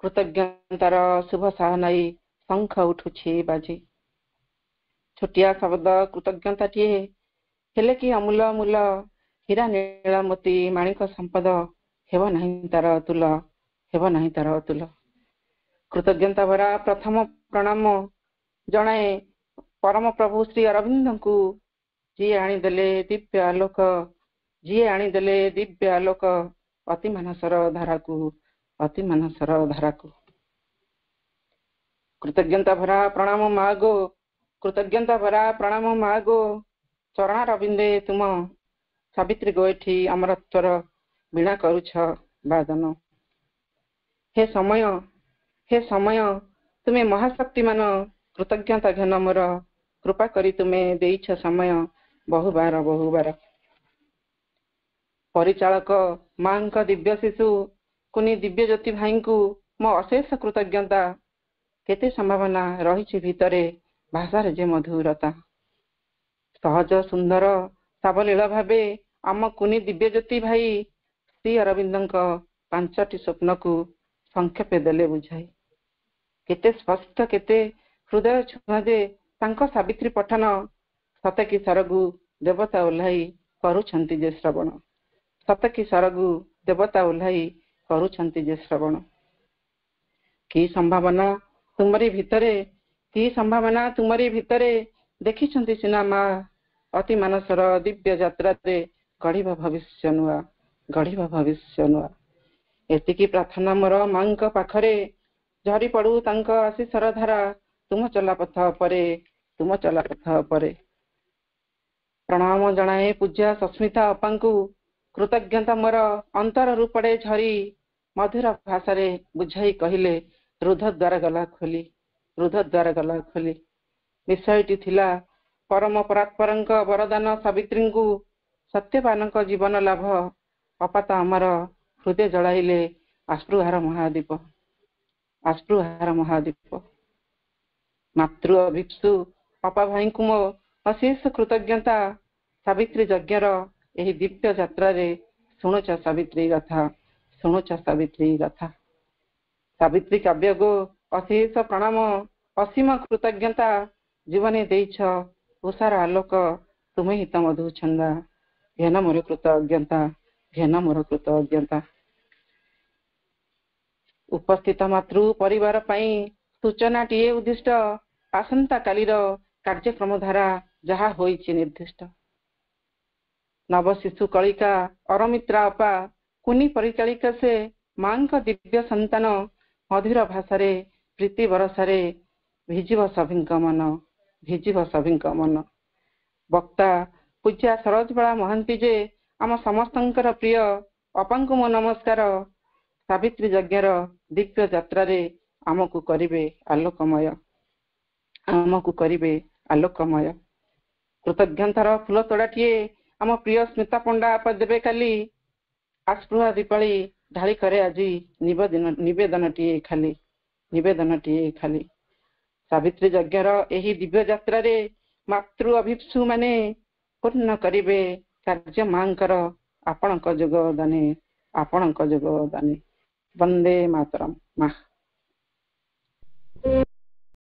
କୃତଜ୍ଞତାର ଶୁଭ ସାହନାଇ ଶଙ୍ଖ ଉଠୁଛି ବାଜି। ଛୋଟିଆ ଶବ୍ଦ କୃତଜ୍ଞତାଟିଏ ହେଲେ କି ଅମୂଲ ମୂଲ, ହୀରା ନୀଳମତି ମାଣିକ ସମ୍ପଦ ହେବ ନାହିଁ ତାର ତୁଲ। ହେବ ନାହିଁ ତାର ଅତୁଲ। କୃତଜ୍ଞତା ଭରା ପ୍ରଥମ ପ୍ରଣାମ ଜଣାଏ ପରମ ପ୍ରଭୁ ଶ୍ରୀ ଅରବିନ୍ଦଙ୍କୁ, ଯିଏ ଆଣିଦେଲେ ଦିବ୍ୟ ଆଲୋକ, ଯିଏ ଆଣିଦେଲେ ଦିବ୍ୟ ଆଲୋକ ଅତି ମାନସର ଧାରାକୁ, ଅତି ମାନସର ଧାରାକୁ। କୃତଜ୍ଞତା ଭରା ପ୍ରଣାମ ମାଗୋ, କୃତଜ୍ଞତା ଭରା ପ୍ରଣାମ ମାଗୋ, ଚରଣାରବିନ୍ଦେ ତୁମ ସାବିତ୍ରୀ ଗୋଏଠି ଅମରତ୍ୱର ବୀଣା କରୁଛ ବାଦନ। ହେ ସମୟ ତୁମେ ମହାଶକ୍ତିମାନ, କୃତଜ୍ଞତା ଘନ ମୋର, କୃପା କରି ତୁମେ ଦେଇଛ ସମୟ ବହୁବାର। ପରିଚାଳକ ମାଙ୍କ ଦିବ୍ୟ ଶିଶୁ କୁନି ଦିବ୍ୟ ଜ୍ୟୋତି ଭାଇଙ୍କୁ ମୋ ଅଶେଷ କୃତଜ୍ଞତା। କେତେ ସମ୍ଭାବନା ରହିଛି ଭିତରେ, ଭାଷାରେ ଯେ ମଧୁରତା। ସହଜ ସୁନ୍ଦର ସାବଲୀଳ ଭାବେ ଆମ କୁନି ଦିବ୍ୟ ଜ୍ୟୋତି ଭାଇ ଶ୍ରୀ ଅରବିନ୍ଦଙ୍କ 5ଟି ସ୍ୱପ୍ନକୁ ସଂକ୍ଷେପେ ଦେଲେ ବୁଝାଇ। କେତେ ସ୍ପଷ୍ଟ, କେତେ ହୃଦୟ ଛୁଆଁ ଯେ ତାଙ୍କ ସାବିତ୍ରୀ ପଠନ। ସତେକି ସରଗୁ ଦେବତା ଓହ୍ଲାଇ କରୁଛନ୍ତି ଯେ ଶ୍ରବଣ, ସତେକି ସରଗୁ ଦେବତା ଓହ୍ଲାଇ କରୁଛନ୍ତି ଯେ ଶ୍ରବଣ। କି ସମ୍ଭାବନା ତୁମରି ଭିତରେ, କି ସମ୍ଭାବନା ତୁମରି ଭିତରେ, ଦେଖିଛନ୍ତି ସିନା ମା ଅତି ମାନସର ଦିବ୍ୟ ଯାତ୍ରାରେ ଗଢ଼ିବ ଭବିଷ୍ୟ ନୂଆ, ଗଢ଼ିବ ଭବିଷ୍ୟ ନୂଆ। ଏତିକି ପ୍ରାର୍ଥନା ମୋର ମାଙ୍କ ପାଖରେ, ଝରି ପଡୁ ତାଙ୍କ ଆଶୀଷର ଧାରା ତୁମ ଚଲାପଥ ପରେ, ତୁମ ଚଲାପଥ ପରେ। ପ୍ରଣାମ ଜଣାଏ ପୂଜ୍ୟ ସସ୍ମିତା ଅପାଙ୍କୁ, କୃତଜ୍ଞତା ମୋର ଅନ୍ତରରୁ ପଡ଼େ ଝରି, ମଧୁର ଭାଷାରେ ବୁଝାଇ କହିଲେ ରୁଦ୍ଧ ଦ୍ୱାର ଗଲା ଖୋଲି, ରୁଦ୍ଧ ଦ୍ୱାର ଗଲା ଖୋଲି। ବିଷୟଟି ଥିଲା ପରମ ପରାତ୍ପରଙ୍କ ବରଦାନ ସାବିତ୍ରୀଙ୍କୁ, ସତ୍ୟବାନଙ୍କ ଜୀବନ ଲାଭ। ଅପାତ ଆମର ହୃଦୟ ଜଳାଇଲେ ଆସ୍ପୃହାର ମହାଦୀପ, ଆସ୍ପୃହାର ମହାଦୀପ। ମାତୃ ଅଭିପ୍ସୁ ଅପା ଭାଇଙ୍କୁ ମୋ ଅଶେଷ କୃତଜ୍ଞତା। ସାବିତ୍ରୀ ଯଜ୍ଞର ଏହି ଦିବ୍ୟ ଯାତ୍ରାରେ ଶୁଣୁଛ ସାବିତ୍ରୀ ଗାଥା, ଶୁଣୁଛ ସାବିତ୍ରୀ ଗାଥା। ସାବିତ୍ରୀ କାବ୍ୟକୁ ଅଶେଷ ପ୍ରଣାମ, ଅସୀମ କୃତଜ୍ଞତା। ଜୀବନେ ଦେଇଛ ଉଷାର ଆଲୋକ, ତୁମେ ହିଁ ତ ମଧୁ ଛନ୍ଦା। ଘେନ ମୋର କୃତଜ୍ଞତା, ଘେନ ମୋର କୃତଜ୍ଞତା। ଉପସ୍ଥିତ ମାତୃ ପରିବାର ପାଇଁ ସୂଚନାଟିଏ ଉଦ୍ଦିଷ୍ଟ, ଆସନ୍ତା କାଲିର କାର୍ଯ୍ୟକ୍ରମ ଧାରା ଯାହା ହୋଇଛି ନିର୍ଦ୍ଦିଷ୍ଟ। ନବ ଶିଶୁ କଳିକା ଅରମିତ୍ରା ଅପା, କୁନି ପରିଚାଳିକା ସେ ମାଙ୍କ ଦିବ୍ୟ ସନ୍ତାନ। ମଧୁର ଭାଷାରେ ପ୍ରୀତି ବରଷାରେ ଭିଜିବ ସଭିଙ୍କ ମନ, ଭିଜିବ ସଭିଙ୍କ ମନ। ବକ୍ତା ପୂଜ୍ୟା ସରୋଜବାଳା ମହାନ୍ତି ଯେ ଆମ ସମସ୍ତଙ୍କର ପ୍ରିୟ, ଅପାଙ୍କୁ ମୋ ନମସ୍କାର। ସାବିତ୍ରୀ ଯଜ୍ଞର ଦିବ୍ୟ ଯାତ୍ରାରେ ଆମକୁ କରିବେ ଆଲୋକମୟ, ଆମକୁ କରିବେ ଆଲୋକମୟ। କୃତଜ୍ଞତାର ଫୁଲ ତୋଡ଼ାଟିଏ ଆମ ପ୍ରିୟ ସ୍ମିତା ପଣ୍ଡା ଆପା ଦେବେ କାଲି। ଆସ୍ପୃହା ଦୀପାଳି ଢାଳି କରେ ଆଜି ନିବେଦନଟିଏ ଖାଲି, ନିବେଦନଟିଏ ଖାଲି। ସାବିତ୍ରୀ ଯଜ୍ଞର ଏହି ଦିବ୍ୟ ଯାତ୍ରାରେ ମାତୃ ଅଭିପ୍ସୁ ମାନେ ପୂର୍ଣ୍ଣ କରିବେ କାର୍ଯ୍ୟ ମାଙ୍କର, ଆପଣଙ୍କ ଯୋଗଦାନେ, ଆପଣଙ୍କ ଯୋଗଦାନେ। ବନ୍ଦେ ମାତରମ୍ ମା।